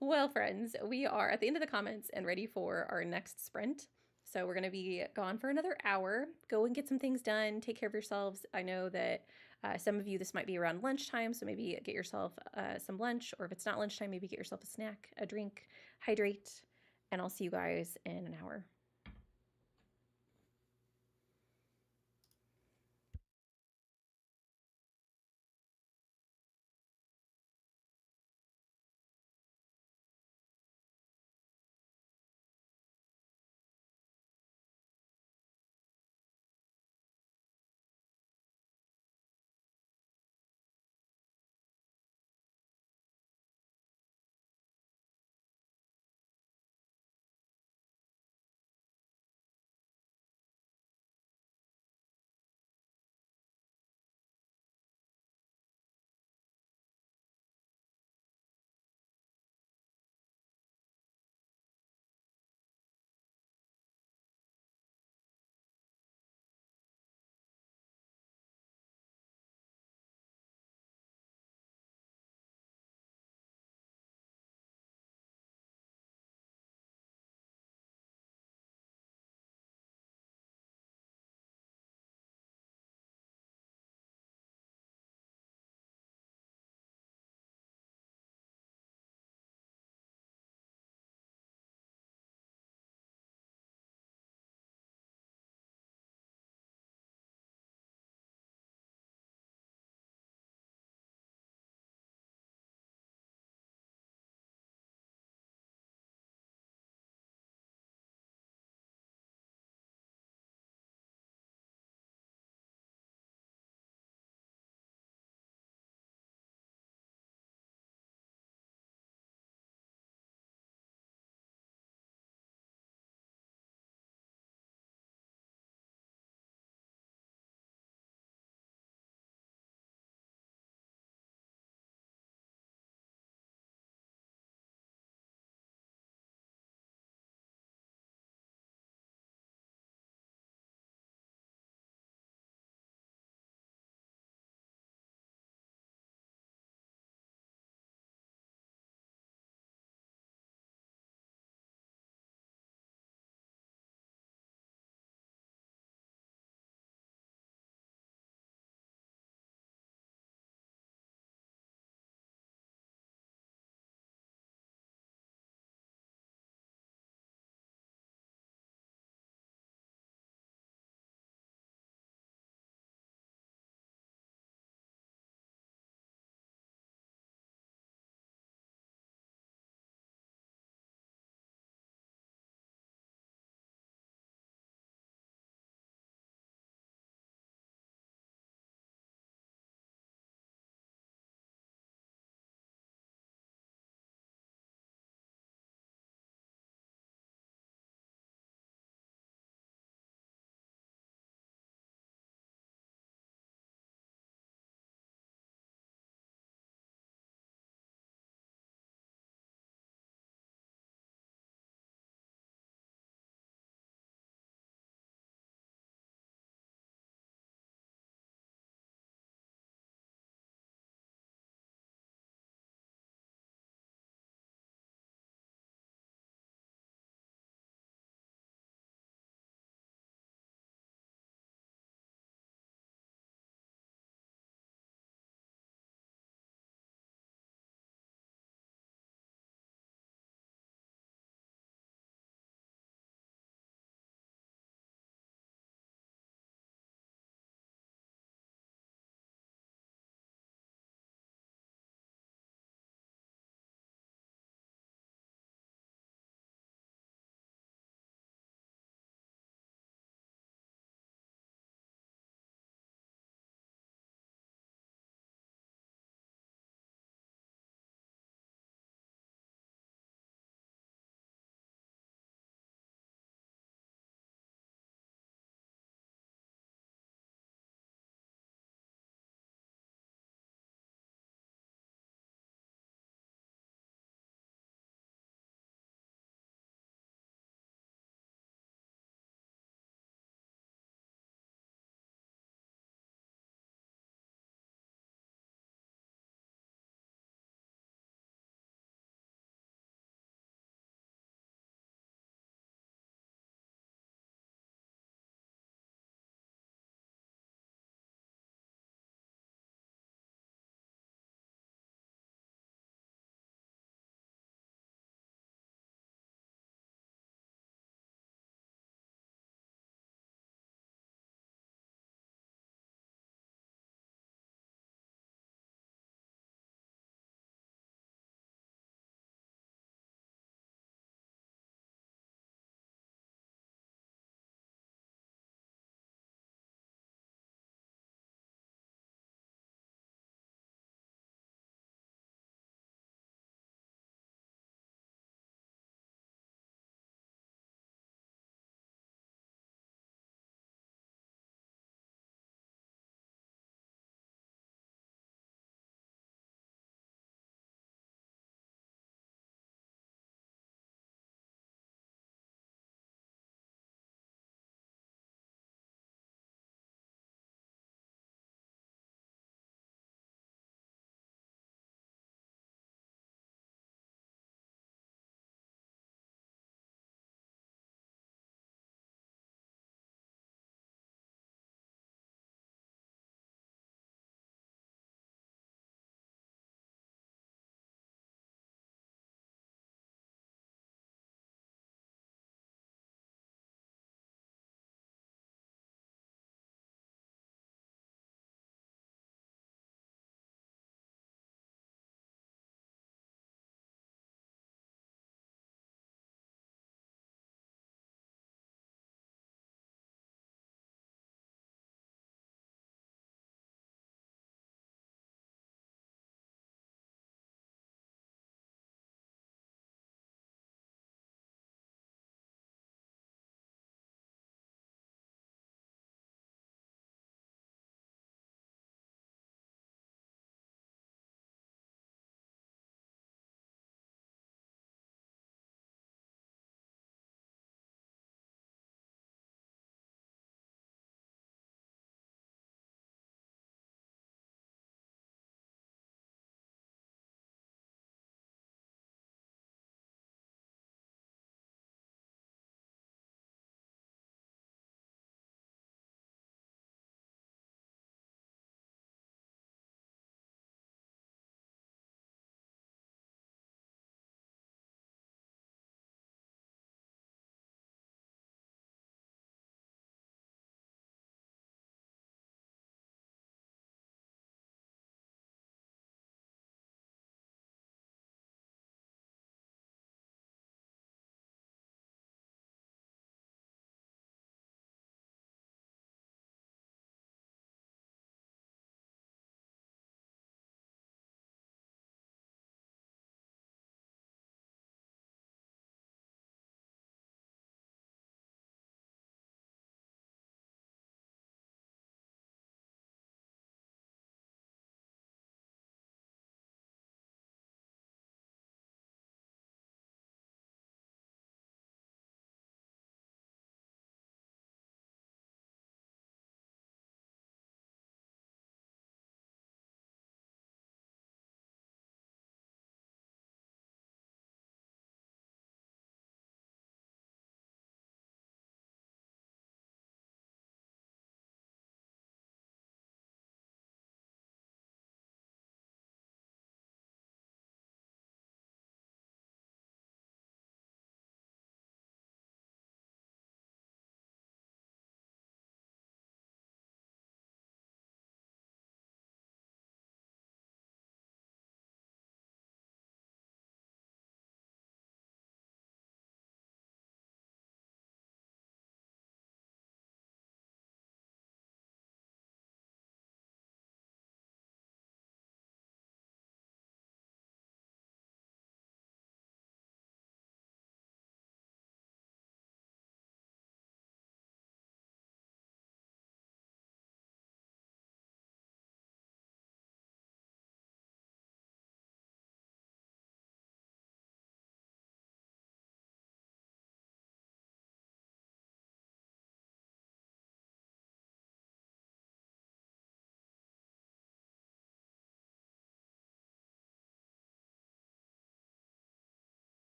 Well, friends, we are at the end of the comments and ready for our next sprint. So we're going to be gone for another hour. Go and get some things done. Take care of yourselves. I know that some of you, this might be around lunchtime, so maybe get yourself some lunch, or if it's not lunchtime, maybe get yourself a snack, a drink, hydrate, and I'll see you guys in an hour.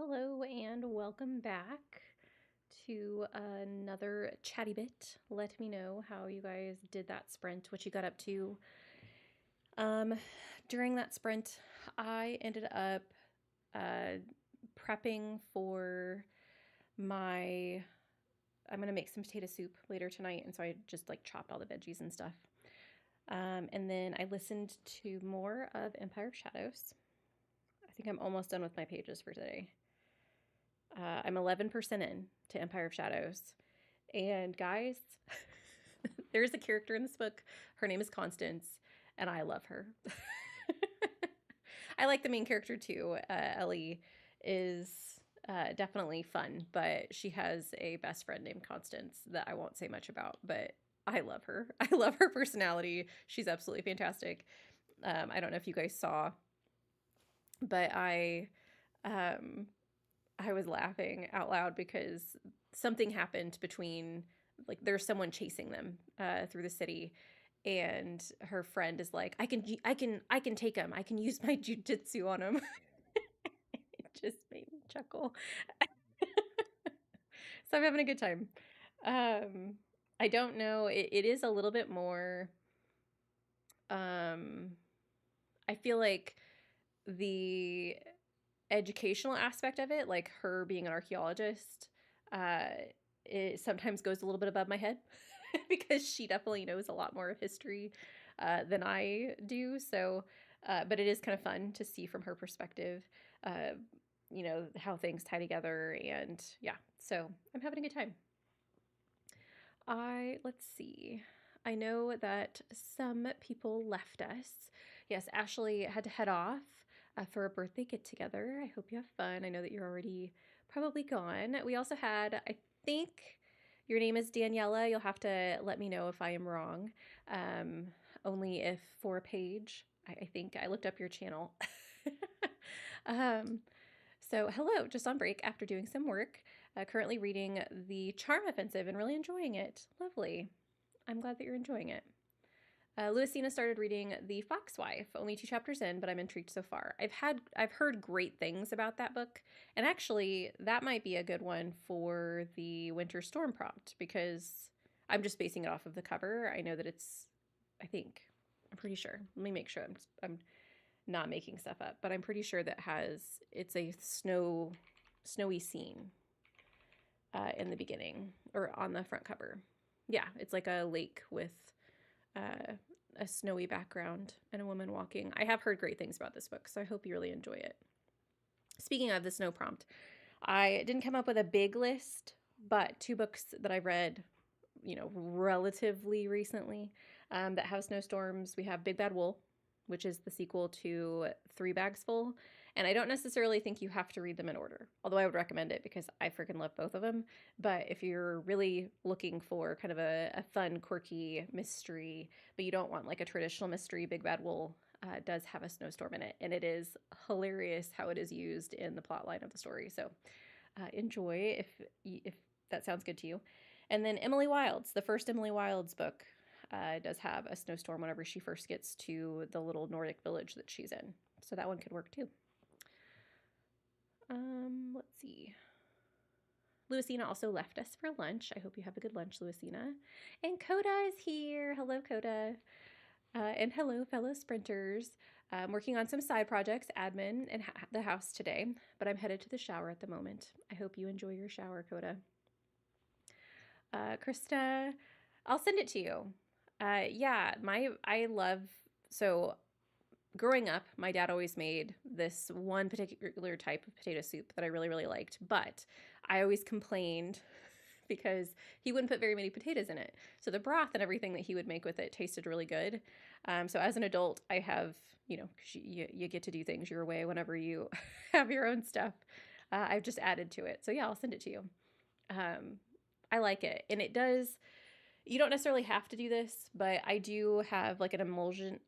Hello and welcome back to another chatty bit. Let me know how you guys did that sprint, what you got up to. During that sprint, I ended up prepping for I'm going to make some potato soup later tonight, and so I just like chopped all the veggies and stuff. And then I listened to more of Empire of Shadows. I think I'm almost done with my pages for today. I'm 11% in to Empire of Shadows. And guys, there's a character in this book. Her name is Constance, and I love her. I like the main character too. Ellie is definitely fun, but she has a best friend named Constance that I won't say much about, but I love her. I love her personality. She's absolutely fantastic. I don't know if you guys saw, but I was laughing out loud because something happened between, like, there's someone chasing them through the city, and her friend is like, I can take him. I can use my jujitsu on him. It just made me chuckle. So I'm having a good time. I don't know. It is a little bit more. I feel like the educational aspect of it, like her being an archaeologist, it sometimes goes a little bit above my head because she definitely knows a lot more of history than I do. So, but it is kind of fun to see from her perspective, how things tie together. And yeah, so I'm having a good time. Let's see. I know that some people left us. Yes, Ashley had to head off for a birthday get together. I hope you have fun. I know that you're already probably gone. We also had, I think your name is Daniela. You'll have to let me know if I am wrong. Only if for a page. I think I looked up your channel. So hello, just on break after doing some work. Currently reading The Charm Offensive and really enjoying it. Lovely. I'm glad that you're enjoying it. Louisina started reading The Foxwife, only 2 chapters in, but I'm intrigued so far. I've heard great things about that book, and actually that might be a good one for the Winter Storm prompt because I'm just basing it off of the cover. I know that I'm pretty sure. Let me make sure I'm not making stuff up, but I'm pretty sure it's a snowy scene in the beginning or on the front cover. Yeah, it's like a lake with a snowy background and a woman walking. I have heard great things about this book, so I hope you really enjoy it. Speaking of the snow prompt, I didn't come up with a big list, but 2 books that I read, relatively recently that have snowstorms. We have Big Bad Wool, which is the sequel to 3 Bags Full. And I don't necessarily think you have to read them in order, although I would recommend it because I freaking love both of them. But if you're really looking for kind of a fun, quirky mystery, but you don't want like a traditional mystery, Big Bad Wool does have a snowstorm in it. And it is hilarious how it is used in the plot line of the story. So enjoy if that sounds good to you. And then Emily Wilds, the first Emily Wilds book, does have a snowstorm whenever she first gets to the little Nordic village that she's in. So that one could work too. Let's see. Louisina also left us for lunch. I hope you have a good lunch, Louisina. And Coda is here. Hello, Coda. And hello, fellow sprinters. I'm working on some side projects, admin, and the house today, but I'm headed to the shower at the moment. I hope you enjoy your shower, Coda. Krista, I'll send it to you. So growing up, my dad always made this one particular type of potato soup that I really, really liked, but I always complained because he wouldn't put very many potatoes in it. So the broth and everything that he would make with it tasted really good. So as an adult, I have, you get to do things your way whenever you have your own stuff. I've just added to it. So yeah, I'll send it to you. I like it. And it does, you don't necessarily have to do this, but I do have like an emulsion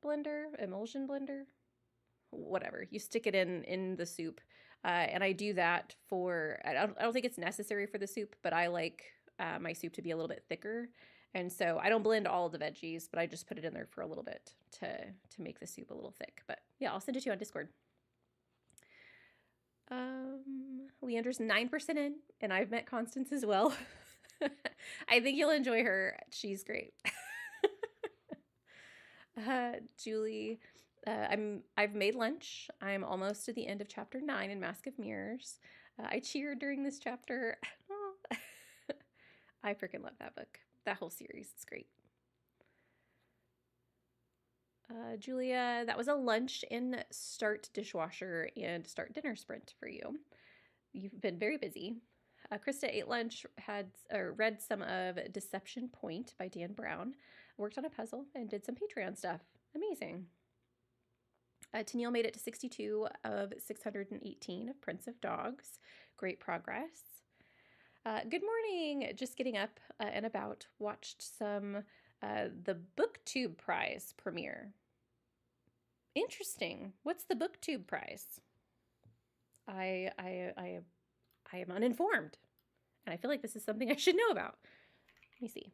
blender, whatever. You stick it in the soup. And I do that I don't think it's necessary for the soup, but I like my soup to be a little bit thicker. And so I don't blend all of the veggies, but I just put it in there for a little bit to make the soup a little thick. But yeah, I'll send it to you on Discord. Leander's 9% in, and I've met Constance as well. I think you'll enjoy her. She's great. Julie, I've made lunch. I'm almost to the end of chapter 9 in Mask of Mirrors. I cheered during this chapter. I freaking love that book. That whole series. It's great. Julia, that was a lunch and start dishwasher and start dinner sprint for you. You've been very busy. Krista ate lunch, read some of Deception Point by Dan Brown, worked on a puzzle, and did some Patreon stuff. Amazing. Tennille made it to 62 of 618 of Prince of Dogs. Great progress. Good morning. Just getting up and about. Watched some the BookTube Prize premiere. Interesting. What's the BookTube Prize? I am uninformed, and I feel like this is something I should know about. Let me see.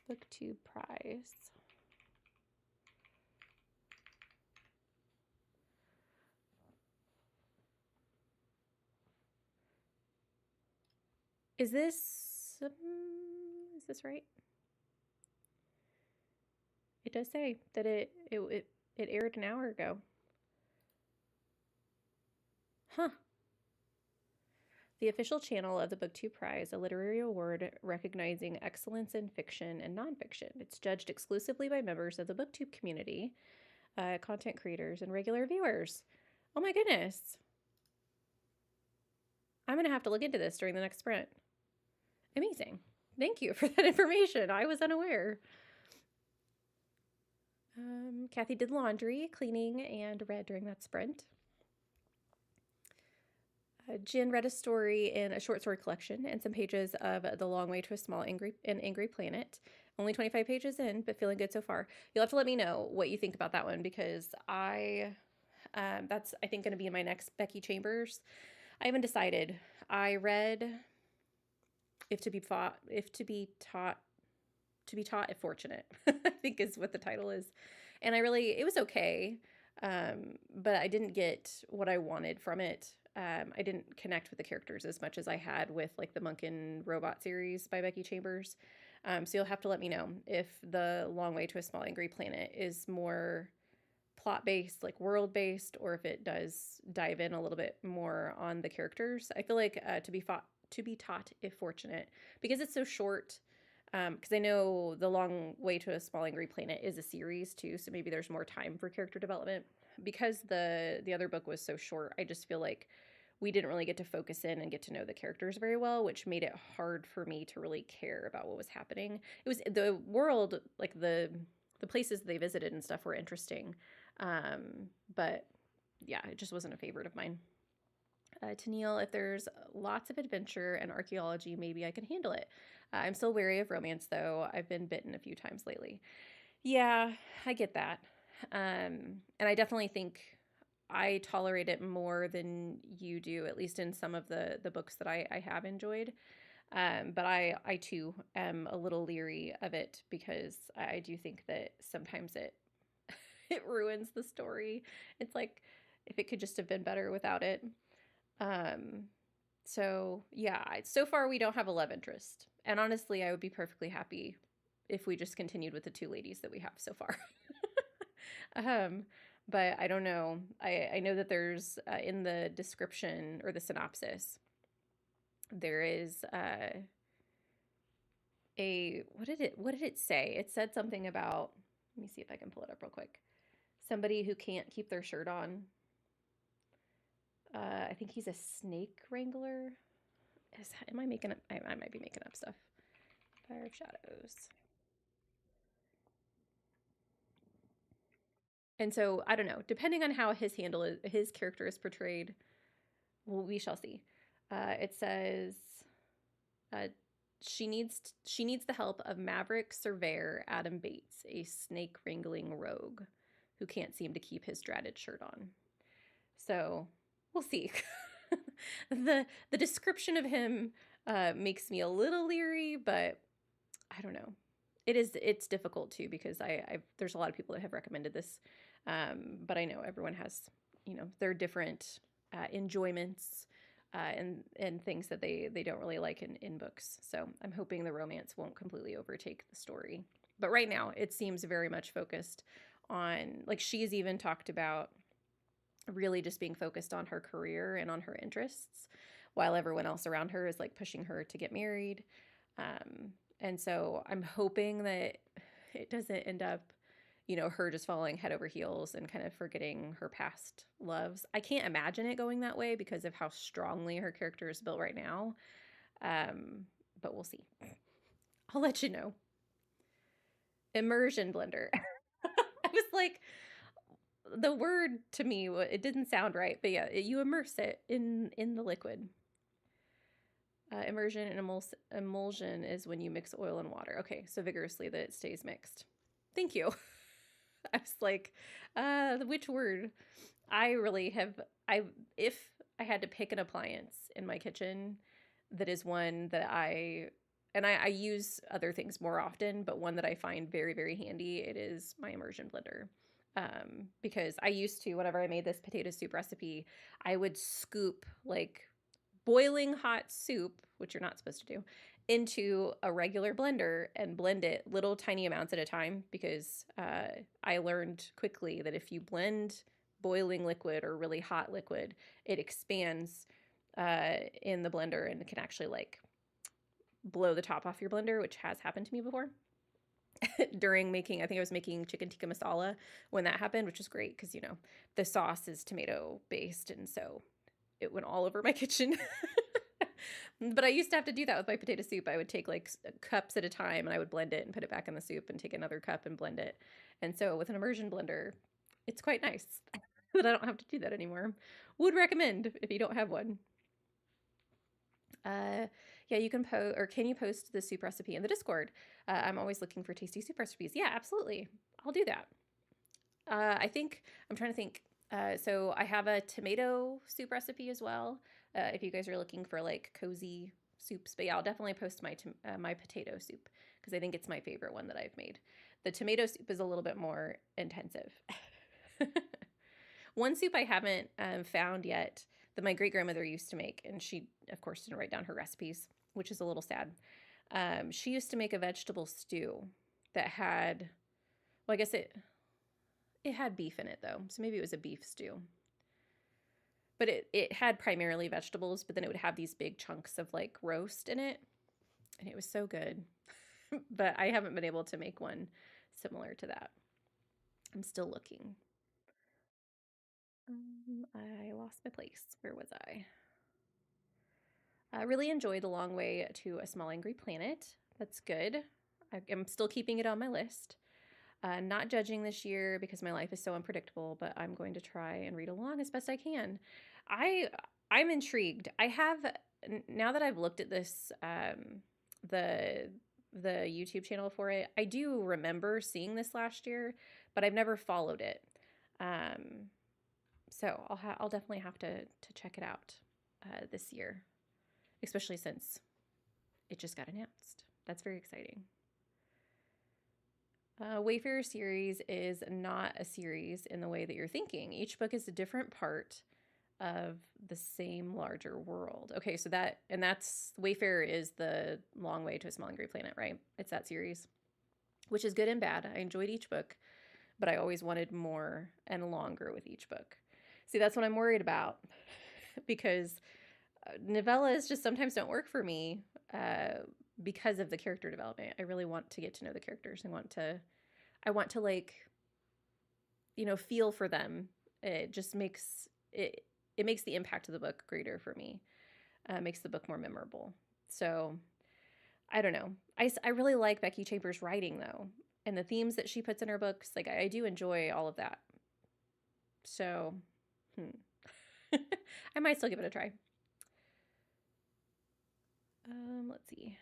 BookTube Prize. Is this right? It does say that it aired an hour ago. Huh. The official channel of the BookTube Prize, a literary award recognizing excellence in fiction and nonfiction. It's judged exclusively by members of the BookTube community, content creators, and regular viewers. Oh my goodness. I'm going to have to look into this during the next sprint. Amazing. Thank you for that information. I was unaware. Kathy did laundry, cleaning, and read during that sprint. Jen read a story in a short story collection and some pages of The Long Way to a Small Angry Planet. Only 25 pages in, but feeling good so far. You'll have to let me know what you think about that one, because that's, I think, going to be in my next Becky Chambers. I haven't decided. I read If to be taught if fortunate, I think is what the title is. And it was okay. But I didn't get what I wanted from it. I didn't connect with the characters as much as I had with like the Monk and Robot series by Becky Chambers. So you'll have to let me know if The Long Way to a Small Angry Planet is more plot-based, like world-based, or if it does dive in a little bit more on the characters. I feel like to be taught if fortunate, because it's so short. Because I know The Long Way to a Small Angry Planet is a series too, so maybe there's more time for character development. Because the other book was so short, I just feel like we didn't really get to focus in and get to know the characters very well, which made it hard for me to really care about what was happening. It was the world, like the places they visited and stuff were interesting. But yeah, it just wasn't a favorite of mine. Tennille, if there's lots of adventure and archaeology, maybe I can handle it. I'm still wary of romance, though. I've been bitten a few times lately. Yeah, I get that. And I definitely think I tolerate it more than you do, at least in some of the books that I have enjoyed. But I too am a little leery of it, because I do think that sometimes it it ruins the story. It's like if it could just have been better without it. So yeah, so far we don't have a love interest. And honestly, I would be perfectly happy if we just continued with the two ladies that we have so far. But I don't know. I know that there's in the description or the synopsis, there is what did it say? It said something about, let me see if I can pull it up real quick. Somebody who can't keep their shirt on. I think he's a snake wrangler. Am I making up? I might be making up stuff. Fire of Shadows. And so I don't know. Depending on how his character is portrayed, well, we shall see. It says she needs the help of maverick surveyor Adam Bates, a snake wrangling rogue who can't seem to keep his dreaded shirt on. So we'll see. The description of him makes me a little leery, but I don't know. it's difficult too because there's a lot of people that have recommended this, but I know everyone has, their different enjoyments and things that they don't really like in books. So I'm hoping the romance won't completely overtake the story. But right now, it seems very much focused on, like, she's even talked about really just being focused on her career and on her interests, while everyone else around her is like pushing her to get married. And so I'm hoping that it doesn't end up, her just falling head over heels and kind of forgetting her past loves. I can't imagine it going that way because of how strongly her character is built right now. But we'll see. I'll let you know. Immersion blender. I was like, the word to me, it didn't sound right, but yeah, you immerse it in the liquid. Immersion and emulsion is when you mix oil and water. Okay, so vigorously that it stays mixed. Thank you. I was like, which word? I really have. If I had to pick an appliance in my kitchen, that is one that I use other things more often, but one that I find very, very handy, it is my immersion blender. Because I used to, whenever I made this potato soup recipe, I would scoop like boiling hot soup, which you're not supposed to do, into a regular blender and blend it little tiny amounts at a time because I learned quickly that if you blend boiling liquid or really hot liquid, it expands in the blender and can actually like blow the top off your blender, which has happened to me before. During making, I think I was making chicken tikka masala when that happened, which is great because, the sauce is tomato based. And so it went all over my kitchen. But I used to have to do that with my potato soup. I would take like cups at a time and I would blend it and put it back in the soup and take another cup and blend it. And so with an immersion blender, it's quite nice that I don't have to do that anymore. Would recommend if you don't have one. Yeah, you can post, or can you post the soup recipe in the Discord? I'm always looking for tasty soup recipes. Yeah, absolutely. I'll do that. I think, I'm trying to think. So I have a tomato soup recipe as well. If you guys are looking for like cozy soups, but yeah, I'll definitely post my potato soup because I think it's my favorite one that I've made. The tomato soup is a little bit more intensive. One soup I haven't found yet that my great grandmother used to make, and she, of course, didn't write down her recipes, which is a little sad. She used to make a vegetable stew that had, well, I guess it had beef in it though, so maybe it was a beef stew. But it had primarily vegetables, but then it would have these big chunks of like roast in it, and it was so good. But I haven't been able to make one similar to that. I'm still looking. I lost my place. Where was I? I really enjoyed The Long Way to a Small Angry Planet. That's good. I'm still keeping it on my list. Not judging this year because my life is so unpredictable, but I'm going to try and read along as best I can. I'm intrigued. I have, now that I've looked at this, the YouTube channel for it, I do remember seeing this last year, but I've never followed it. So I'll definitely have to check it out this year, especially since it just got announced. That's very exciting. Wayfarer series is not a series in the way that you're thinking. Each book is a different part of the same larger world. Okay, so that's Wayfarer is the Long Way to a Small Angry Planet, right? It's that series, which is good and bad. I enjoyed each book, but I always wanted more and longer with each book. See, that's what I'm worried about because novellas just sometimes don't work for me because of the character development. I really want to get to know the characters. I want to like, feel for them. It just makes it makes the impact of the book greater for me. Makes the book more memorable. So I don't know. I really like Becky Chambers' writing though, and the themes that she puts in her books. Like I do enjoy all of that. So, I might still give it a try. Let's see.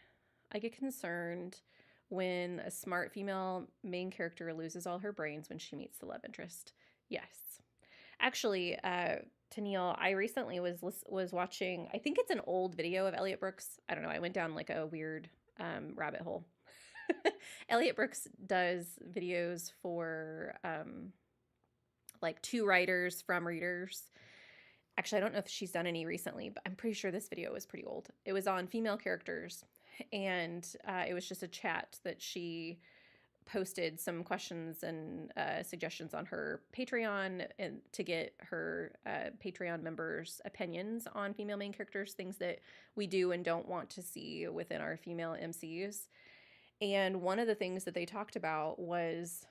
I get concerned when a smart female main character loses all her brains when she meets the love interest. Yes. Actually, Tennille, I recently was watching, I think it's an old video of Elliot Brooks. I don't know. I went down like a weird rabbit hole Elliot Brooks does videos for like two writers from readers. Actually, I don't know if she's done any recently, but I'm pretty sure this video was pretty old. It was on female characters, and it was just a chat that she posted some questions and suggestions on her Patreon, and to get her Patreon members' opinions on female main characters, things that we do and don't want to see within our female MCUs. And one of the things that they talked about was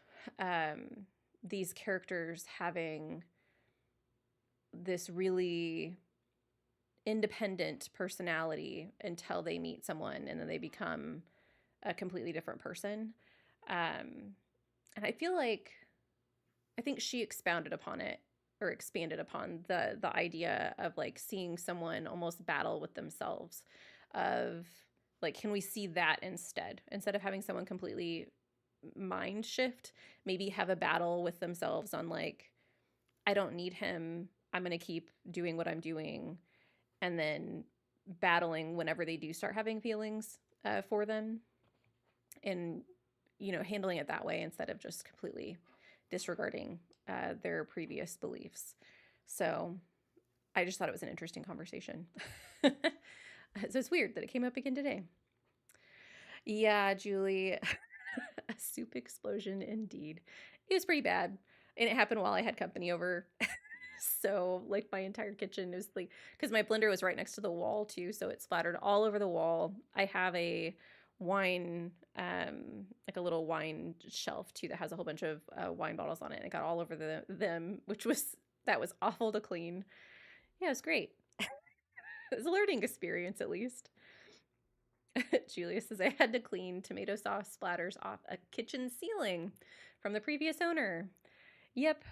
these characters having this really independent personality until they meet someone and then they become a completely different person. And I feel like, I think she expounded upon it, or expanded upon the idea of like seeing someone almost battle with themselves, of like, can we see that instead of having someone completely mind shift, maybe have a battle with themselves on like, I don't need him, I'm going to keep doing what I'm doing, and then battling whenever they do start having feelings for them, and, you know, handling it that way instead of just completely disregarding their previous beliefs. So I just thought it was an interesting conversation. So it's weird that it came up again today. Yeah, Julie, a soup explosion indeed. It was pretty bad. And it happened while I had company over. So like my entire kitchen is like, because my blender was right next to the wall too, so it splattered all over the wall. I have a wine, like a little wine shelf too that has a whole bunch of wine bottles on it, and it got all over them, that was awful to clean. Yeah, it was great. It was a learning experience at least. Julia says, I had to clean tomato sauce splatters off a kitchen ceiling from the previous owner. Yep.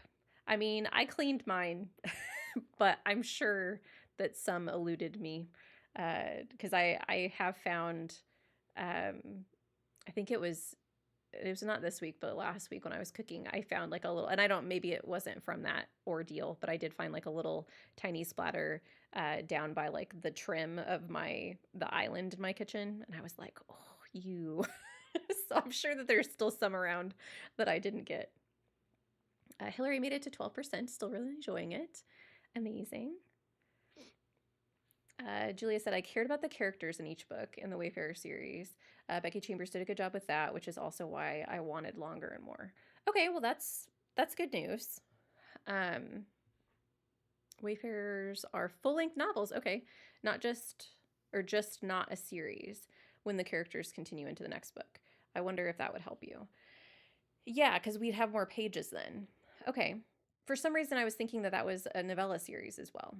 I mean, I cleaned mine, but I'm sure that some eluded me, because I have found, I think it was not this week, but last week when I was cooking, I found like a little, and I don't, maybe it wasn't from that ordeal, but I did find like a little tiny splatter down by like the trim of the island in my kitchen. And I was like, oh, you. So I'm sure that there's still some around that I didn't get. Hillary made it to 12%, still really enjoying it. Amazing. Julia said, I cared about the characters in each book in the Wayfarer series. Becky Chambers did a good job with that, which is also why I wanted longer and more. Okay, well, that's good news. Wayfarers are full-length novels. Okay, just not a series when the characters continue into the next book. I wonder if that would help you. Yeah, because we'd have more pages then. Okay. For some reason, I was thinking that was a novella series as well.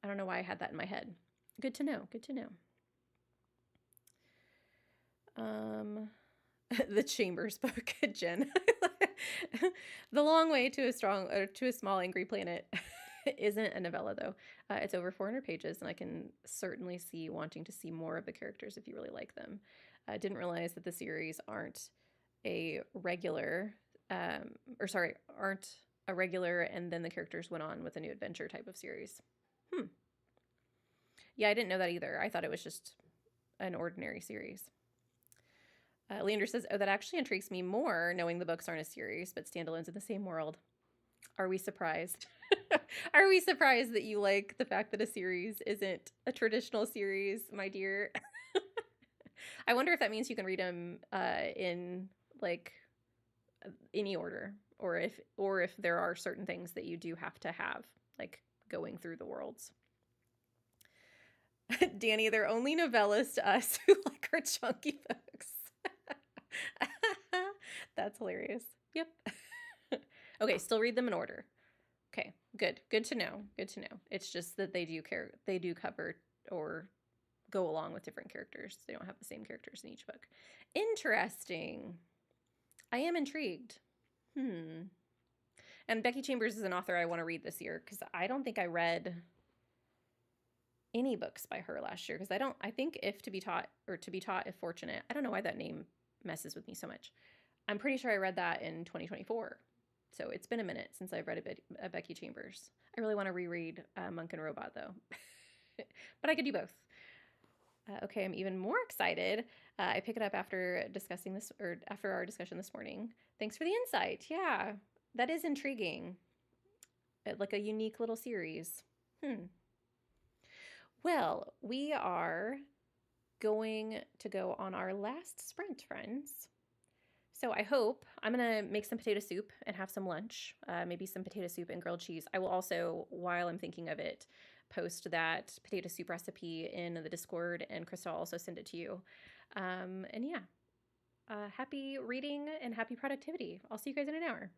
I don't know why I had that in my head. Good to know. Good to know. The Chambers book, Jen. The Long Way to a Small Angry Planet isn't a novella though. It's over 400 pages, and I can certainly see wanting to see more of the characters if you really like them. I didn't realize that the series aren't a regular, aren't a regular, and then the characters went on with a new adventure type of series. Yeah, I didn't know that either. I thought it was just an ordinary series. Leander says, oh, that actually intrigues me more, knowing the books aren't a series, but standalones in the same world. Are we surprised? Are we surprised that you like the fact that a series isn't a traditional series, my dear? I wonder if that means you can read them in like any order, or if there are certain things that you do have to have, like going through the worlds. Danny, they're only novellas to us who like our chunky books. That's hilarious. Yep. Okay, still read them in order. Okay, good. Good to know. Good to know. It's just that they do cover or go along with different characters. They don't have the same characters in each book. Interesting. I am intrigued. And Becky Chambers is an author I want to read this year, because I don't think I read any books by her last year, because I think If to be Taught If Fortunate, I don't know why that name messes with me so much. I'm pretty sure I read that in 2024. So it's been a minute since I've read a Becky Chambers. I really want to reread Monk and Robot though. But I could do both. Okay, I'm even more excited. I pick it up after discussing this, or after our discussion this morning. Thanks for the insight. Yeah, that is intriguing. Like a unique little series. Hmm. Well, we are going to go on our last sprint, friends. So I hope I'm gonna make some potato soup and have some lunch, maybe some potato soup and grilled cheese. I will also, while I'm thinking of it, post that potato soup recipe in the Discord, and Krista will also send it to you. And yeah, happy reading and happy productivity. I'll see you guys in an hour.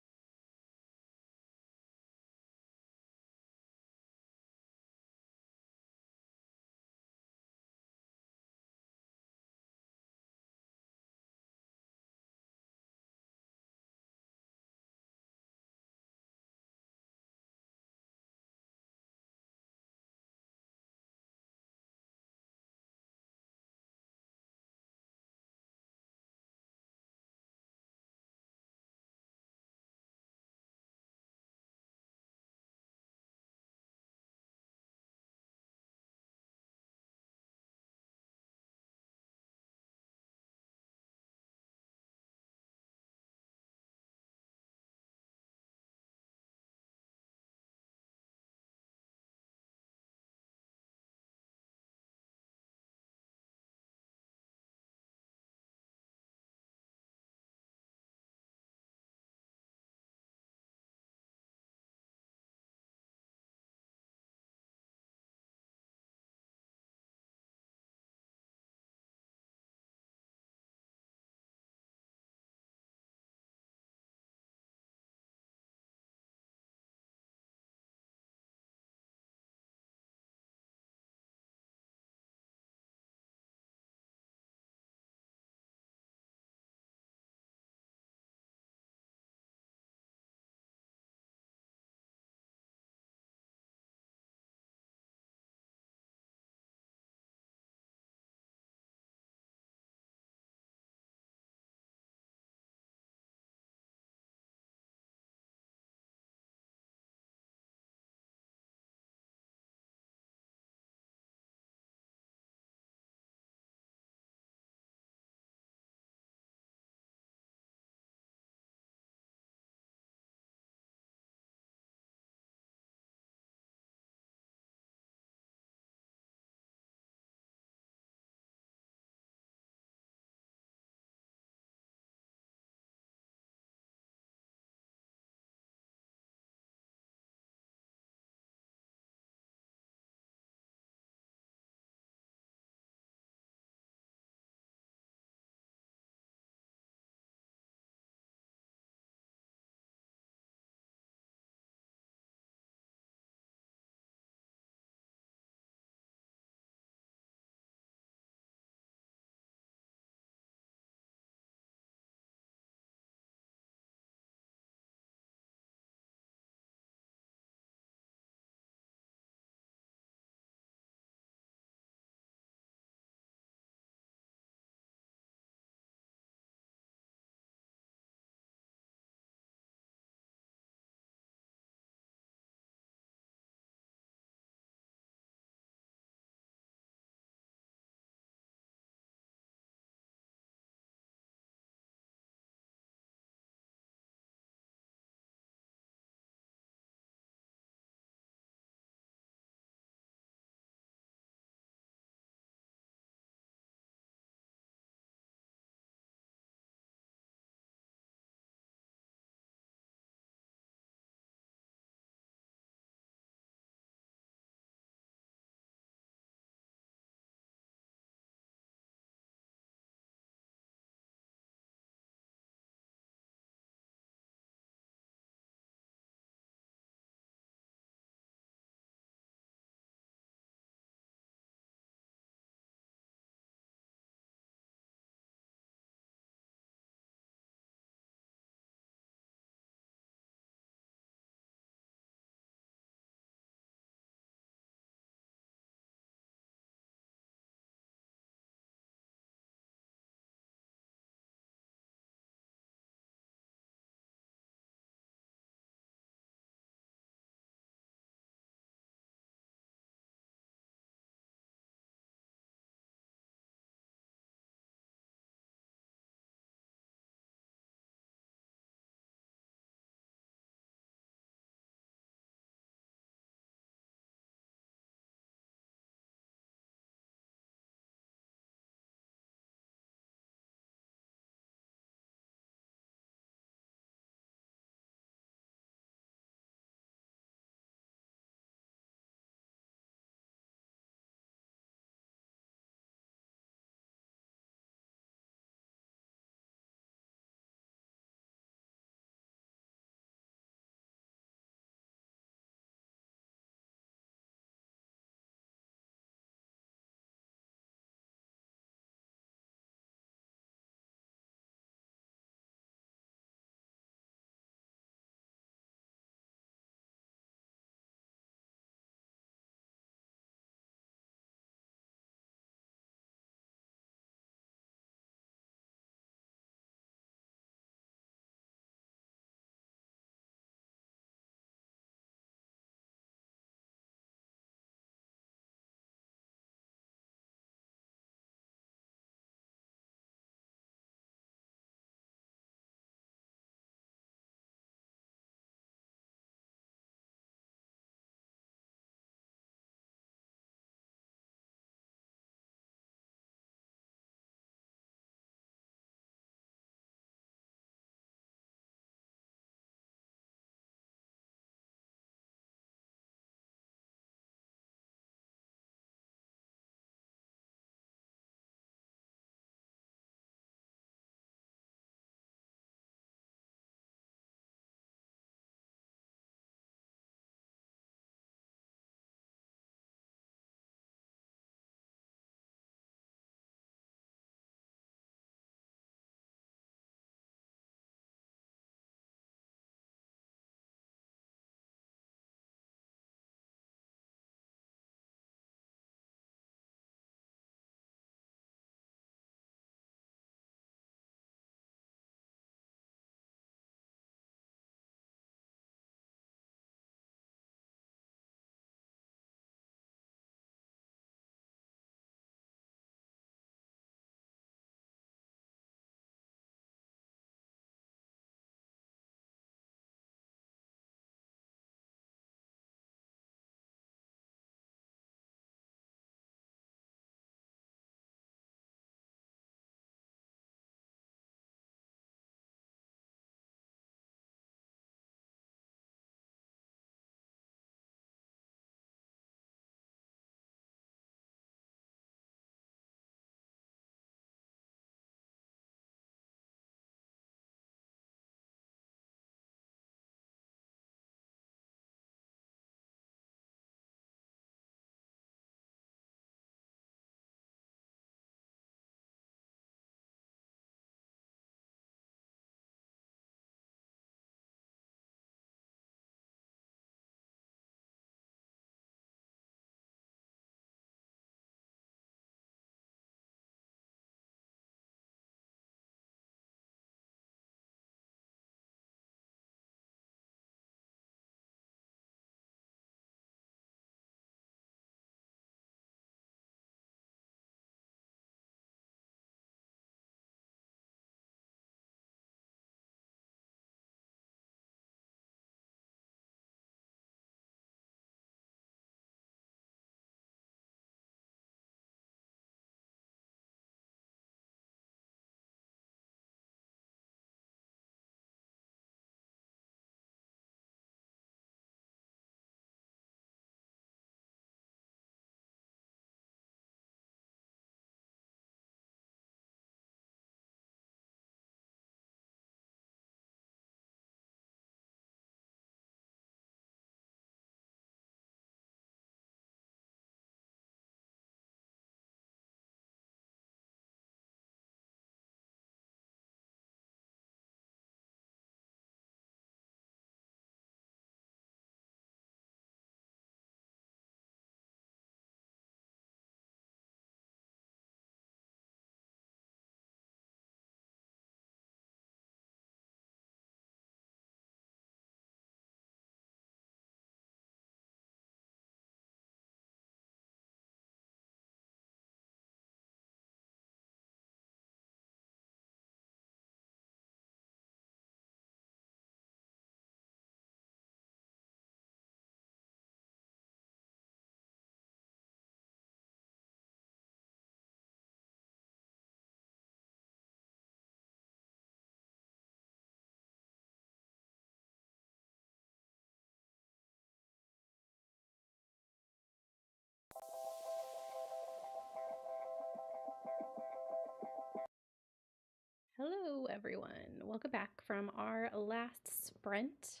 Hello, everyone. Welcome back from our last sprint.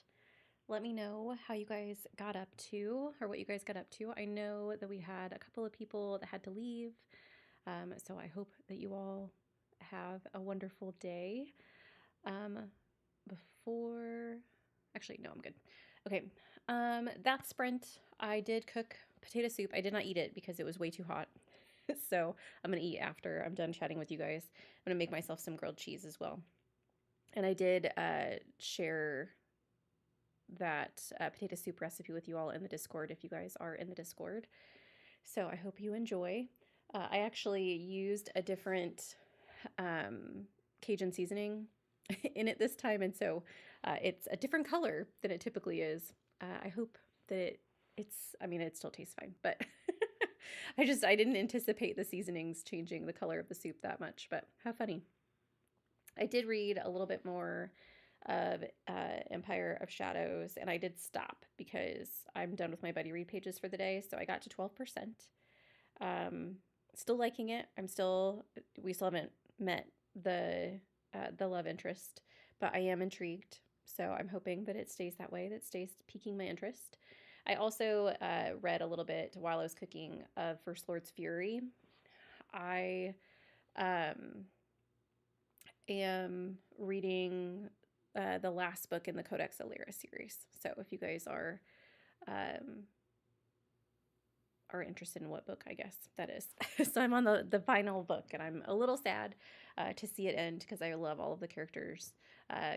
Let me know how you guys got up to, or what you guys got up to. I know that we had a couple of people that had to leave, so I hope that you all have a wonderful day. Before, actually, no, I'm good. Okay, that sprint, I did cook potato soup. I did not eat it because it was way too hot. So I'm going to eat after I'm done chatting with you guys. I'm going to make myself some grilled cheese as well. And I did share that potato soup recipe with you all in the Discord if you guys are in the Discord. So I hope you enjoy. I actually used a different Cajun seasoning in it this time, and so it's a different color than it typically is. I hope that it still tastes fine, but I didn't anticipate the seasonings changing the color of the soup that much, but how funny. I did read a little bit more of Empire of Shadows, and I did stop because I'm done with my buddy read pages for the day, so I got to 12%. Still liking it. We still haven't met the love interest, but I am intrigued. So I'm hoping that it stays that way, that stays piquing my interest. I also read a little bit while I was cooking of First Lord's Fury. I am reading the last book in the Codex Alera series. So if you guys are interested in what book, I guess that is. So I'm on the final book, and I'm a little sad to see it end because I love all of the characters.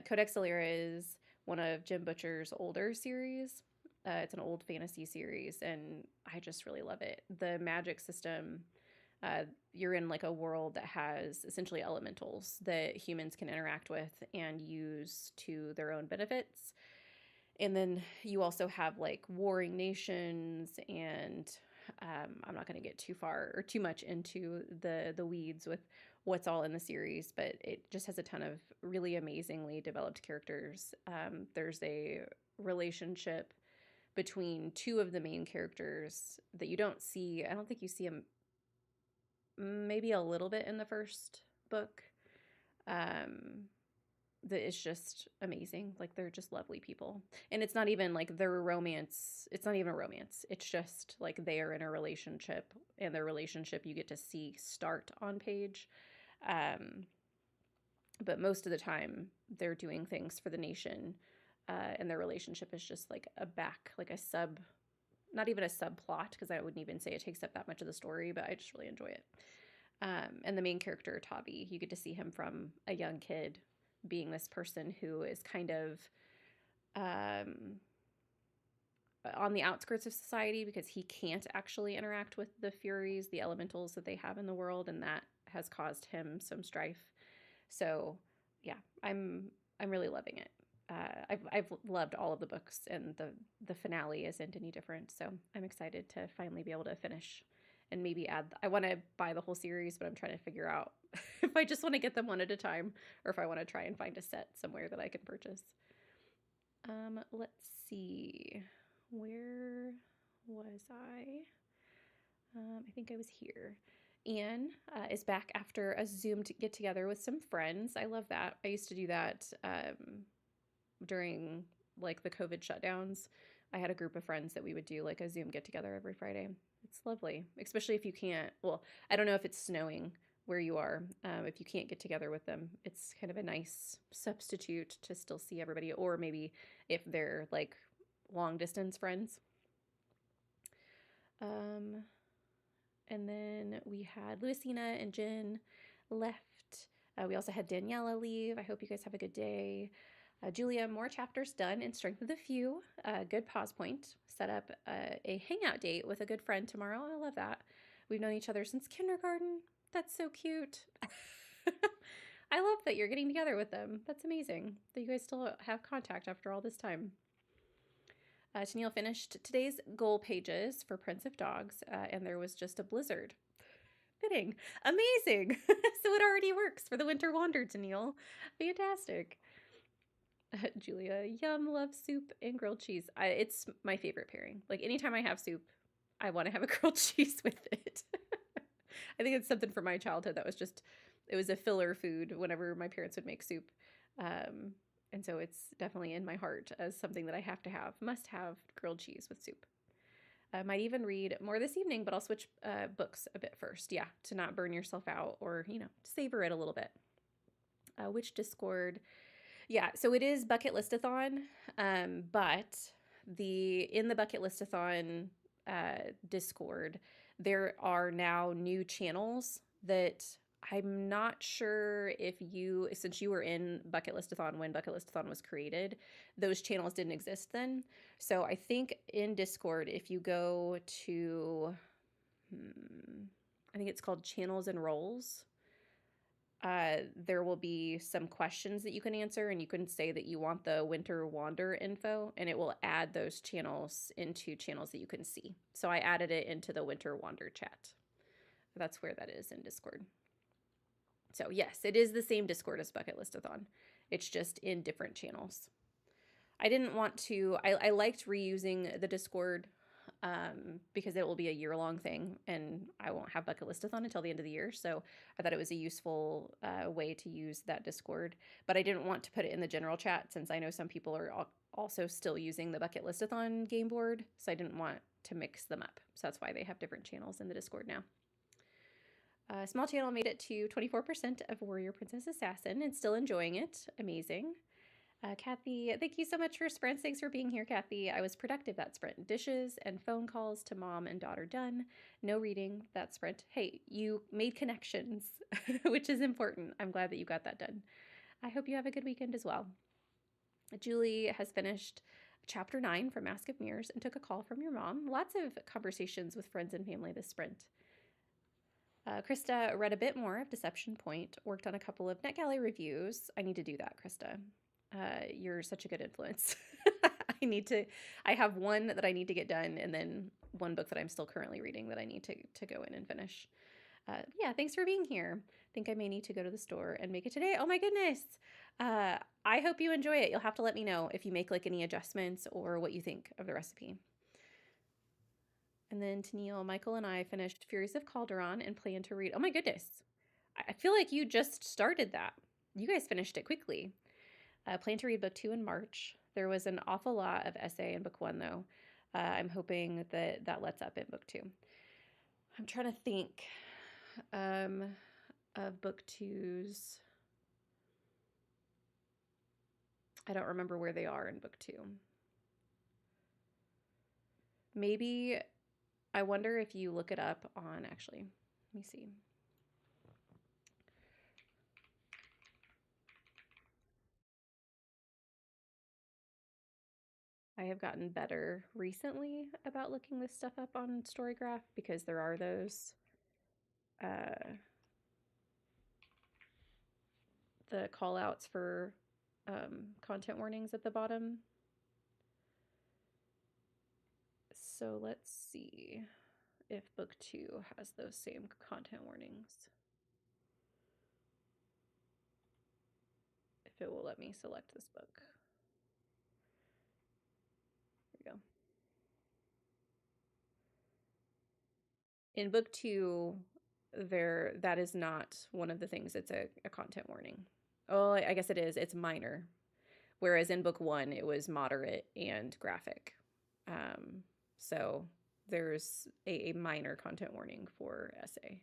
Codex Alera is one of Jim Butcher's older series. It's an old fantasy series, and I just really love it. The magic system, you're in like a world that has essentially elementals that humans can interact with and use to their own benefits. And then you also have like warring nations, and I'm not going to get too far or too much into the weeds with what's all in the series, but it just has a ton of really amazingly developed characters. There's a relationship between two of the main characters that you don't see. I don't think you see them maybe a little bit in the first book. That is just amazing. Like, they're just lovely people. And it's not even like their romance. It's not even a romance. It's just like they are in a relationship, and their relationship you get to see start on page. But most of the time they're doing things for the nation. And their relationship is just like not even a subplot, because I wouldn't even say it takes up that much of the story, but I just really enjoy it. And the main character, Tavi, you get to see him from a young kid being this person who is kind of on the outskirts of society because he can't actually interact with the Furies, the elementals that they have in the world, and that has caused him some strife. So yeah, I'm really loving it. I've loved all of the books, and the finale isn't any different. So I'm excited to finally be able to finish and maybe add. I want to buy the whole series, but I'm trying to figure out if I just want to get them one at a time, or if I want to try and find a set somewhere that I can purchase. Let's see. Where was I? I think I was here. Anne is back after a Zoom get together with some friends. I love that. I used to do that during like the COVID shutdowns. I had a group of friends that we would do like a Zoom get together every Friday. It's lovely, especially if you can't. Well, I don't know if it's snowing where you are. If you can't get together with them, it's kind of a nice substitute to still see everybody, or maybe if they're like long distance friends. And then we had Lucina and Jen left. We also had Daniela leave. I hope you guys have a good day. Julia, more chapters done in Strength of the Few. Good pause point. Set up a hangout date with a good friend tomorrow. I love that. We've known each other since kindergarten. That's so cute. I love that you're getting together with them. That's amazing that you guys still have contact after all this time. Tennille finished today's goal pages for Prince of Dogs, and there was just a blizzard. Fitting. Amazing. So it already works for the Winter Wander, Tennille. Fantastic. Julia, yum, love soup and grilled cheese. It's my favorite pairing. Like, anytime I have soup, I want to have a grilled cheese with it. I think it's something from my childhood that was just it was a filler food whenever my parents would make soup. And so it's definitely in my heart as something that I have to have, must have grilled cheese with soup. I might even read more this evening, but I'll switch books a bit first. Yeah, to not burn yourself out or, savor it a little bit. Which Discord? Yeah, so it is Bucket Listathon, but in the Bucket Listathon Discord, there are now new channels that I'm not sure if since you were in Bucket Listathon when Bucket Listathon was created, those channels didn't exist then. So I think in Discord, if you go to, I think it's called Channels and Roles, there will be some questions that you can answer, and you can say that you want the Winter Wander info, and it will add those channels into channels that you can see. So I added it into the Winter Wander chat. That's where that is in Discord. So yes, it is the same Discord as Bucket Listathon. It's just in different channels. I didn't want to, I liked reusing the Discord because it will be a year-long thing, and I won't have Bucket Listathon until the end of the year. So I thought it was a useful way to use that Discord. But I didn't want to put it in the general chat since I know some people are also still using the Bucket Listathon game board. So I didn't want to mix them up. So that's why they have different channels in the Discord now. Small channel made it to 24% of Warrior Princess Assassin and still enjoying it. Amazing. Kathy, thank you so much for sprints. Thanks for being here, Kathy. I was productive that sprint. Dishes and phone calls to mom and daughter done. No reading that sprint. Hey, you made connections, which is important. I'm glad that you got that done. I hope you have a good weekend as well. Julie has finished chapter 9 from Mask of Mirrors and took a call from your mom. Lots of conversations with friends and family this sprint. Krista read a bit more of Deception Point, worked on a couple of NetGalley reviews. I need to do that, Krista. You're such a good influence. I have one that I need to get done, and then one book that I'm still currently reading that I need to go in and finish. Yeah, thanks for being here. I think I may need to go to the store and make it today. Oh my goodness. I hope you enjoy it. You'll have to let me know if you make like any adjustments or what you think of the recipe. And then Tennille, Michael, and I finished Furies of Calderon and plan to read. Oh my goodness. I feel like you just started that. You guys finished it quickly. Plan to read book 2 in March. There was an awful lot of essay in book 1, though. I'm hoping that lets up in book 2. I'm trying to think of book 2's. I don't remember where they are in book 2. Maybe, I wonder if you look it up on, actually, let me see. I have gotten better recently about looking this stuff up on Storygraph because there are those the call outs for content warnings at the bottom. So let's see if book 2 has those same content warnings. If it will let me select this book. There we go. In book 2, that is not one of the things. It's a content warning. Oh, I guess it is. It's minor. Whereas in book 1, it was moderate and graphic. So there's a minor content warning for essay.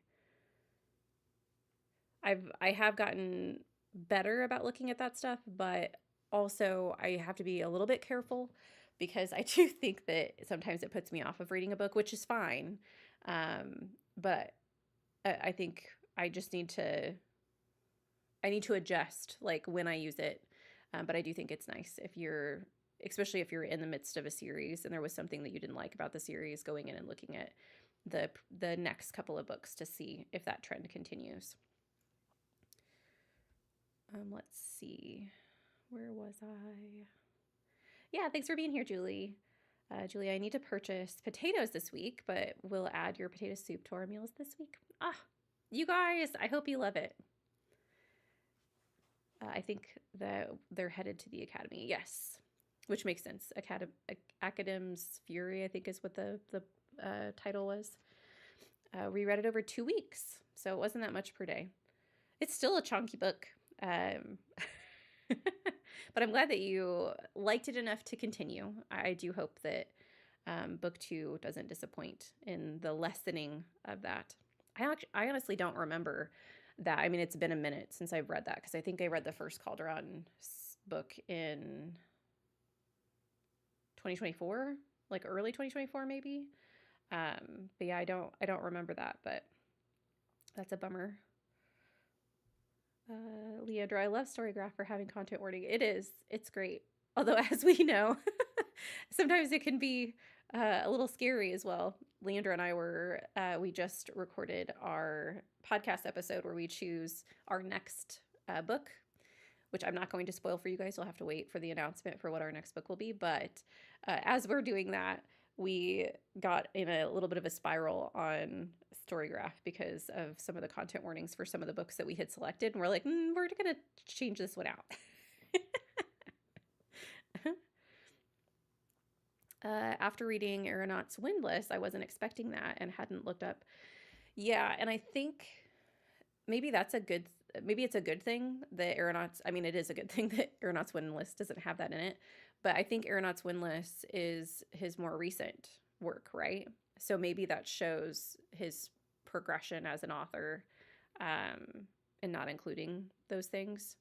I have gotten better about looking at that stuff, but also I have to be a little bit careful because I do think that sometimes it puts me off of reading a book, which is fine. But I think I just need to adjust like when I use it. But I do think it's nice especially if you're in the midst of a series and there was something that you didn't like about the series, going in and looking at the next couple of books to see if that trend continues. Let's see. Where was I? Yeah, thanks for being here, Julie. Julie, I need to purchase potatoes this week, but we'll add your potato soup to our meals this week. You guys, I hope you love it. I think that they're headed to the academy. Yes, which makes sense. Academ's Fury, I think, is what the title was. We read it over 2 weeks, so it wasn't that much per day. It's still a chunky book. Um, but I'm glad that you liked it enough to continue. I do hope that book 2 doesn't disappoint in the lessening of that. I honestly don't remember that. I mean, it's been a minute since I've read that because I think I read the first Calderon book in 2024, like early 2024 maybe. But yeah, I don't remember that, but that's a bummer. Leandra, I love Storygraph for having content warning. It is. It's great. Although, as we know, sometimes it can be a little scary as well. Leandra and I we just recorded our podcast episode where we choose our next book, which I'm not going to spoil for you guys. You'll have to wait for the announcement for what our next book will be. But as we're doing that, we got in a little bit of a spiral on Storygraph because of some of the content warnings for some of the books that we had selected. And we're like, we're going to change this one out. After reading Aeronaut's Windless, I wasn't expecting that and hadn't looked up. Yeah, and I think maybe it's a good thing that Aeronauts, I mean, it is a good thing that Aeronaut's Windless doesn't have that in it, but I think Aeronaut's Windless is his more recent work, right? So maybe that shows his progression as an author, and not including those things,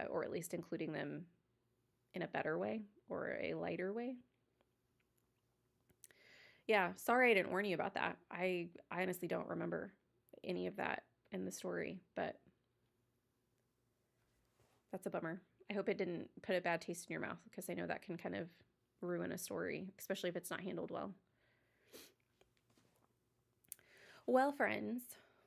or at least including them in a better way or a lighter way. Yeah, sorry I didn't warn you about that. I honestly don't remember any of that in the story, but that's a bummer. I hope it didn't put a bad taste in your mouth because I know that can kind of ruin a story, especially if it's not handled well. Well, friends,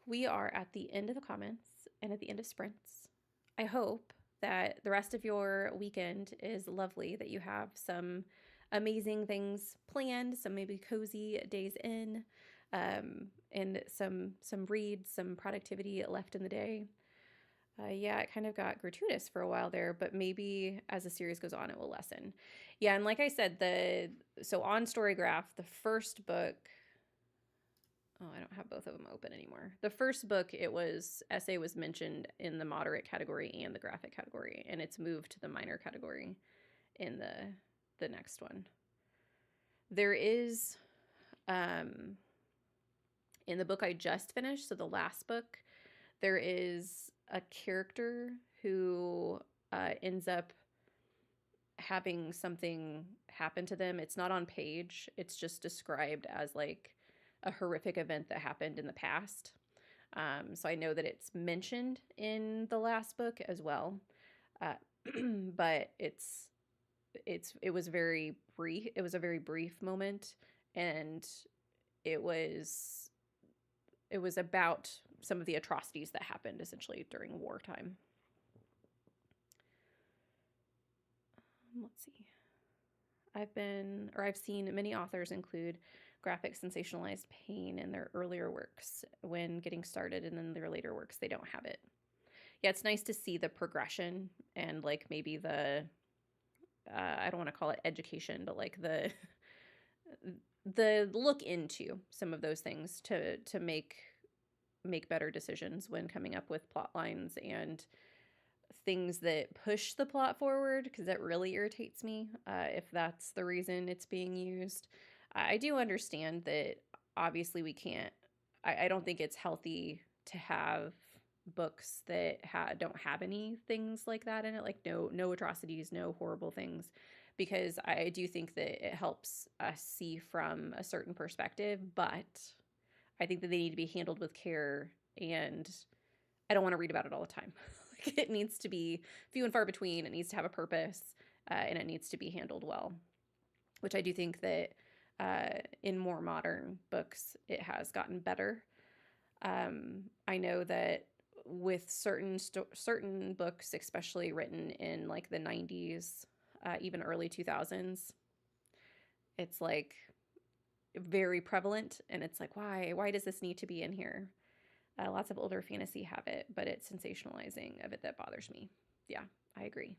we are at the end of the comments and at the end of sprints. I hope that the rest of your weekend is lovely, that you have some amazing things planned, some maybe cozy days in, and some reads, some productivity left in the day. Yeah, it kind of got gratuitous for a while there, but maybe as the series goes on, it will lessen. Yeah, and like I said, so on Storygraph, the first book, oh, I don't have both of them open anymore. The first book, essay was mentioned in the moderate category and the graphic category, and it's moved to the minor category in the next one. There is, in the book I just finished, so the last book, there is a character who ends up having something happen to them. It's not on page. It's just described as like a horrific event that happened in the past. So I know that it's mentioned in the last book as well, but it was very brief. It was a very brief moment, and it was about some of the atrocities that happened essentially during wartime. Let's see. I've seen many authors include graphic sensationalized pain in their earlier works when getting started, and then their later works, they don't have it. Yeah, it's nice to see the progression and like maybe the, I don't want to call it education, but like the look into some of those things to make better decisions when coming up with plot lines and things that push the plot forward, because that really irritates me if that's the reason it's being used. I do understand that obviously we can't, I don't think it's healthy to have books that don't have any things like that in it, like no atrocities, no horrible things, because I do think that it helps us see from a certain perspective, but I think that they need to be handled with care, and I don't want to read about it all the time. Like, it needs to be few and far between. It needs to have a purpose, and it needs to be handled well, which I do think that in more modern books, it has gotten better. I know that with certain books, especially written in like the 90s, even early 2000s, it's like very prevalent, and it's like, why does this need to be in here? Lots of older fantasy have it, but it's sensationalizing of it that bothers me. Yeah, I agree.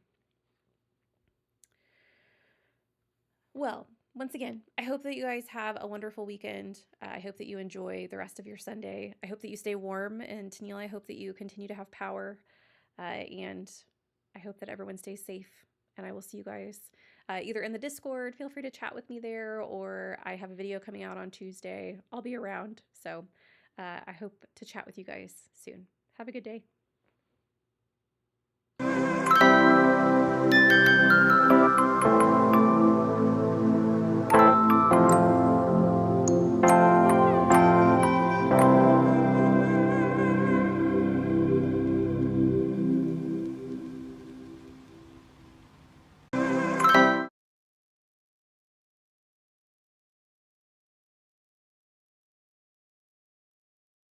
Well, once again, I hope that you guys have a wonderful weekend. I hope that you enjoy the rest of your Sunday. I hope that you stay warm. And Tennille, I hope that you continue to have power. And I hope that everyone stays safe. And I will see you guys either in the Discord. Feel free to chat with me there, or I have a video coming out on Tuesday. I'll be around. So I hope to chat with you guys soon. Have a good day.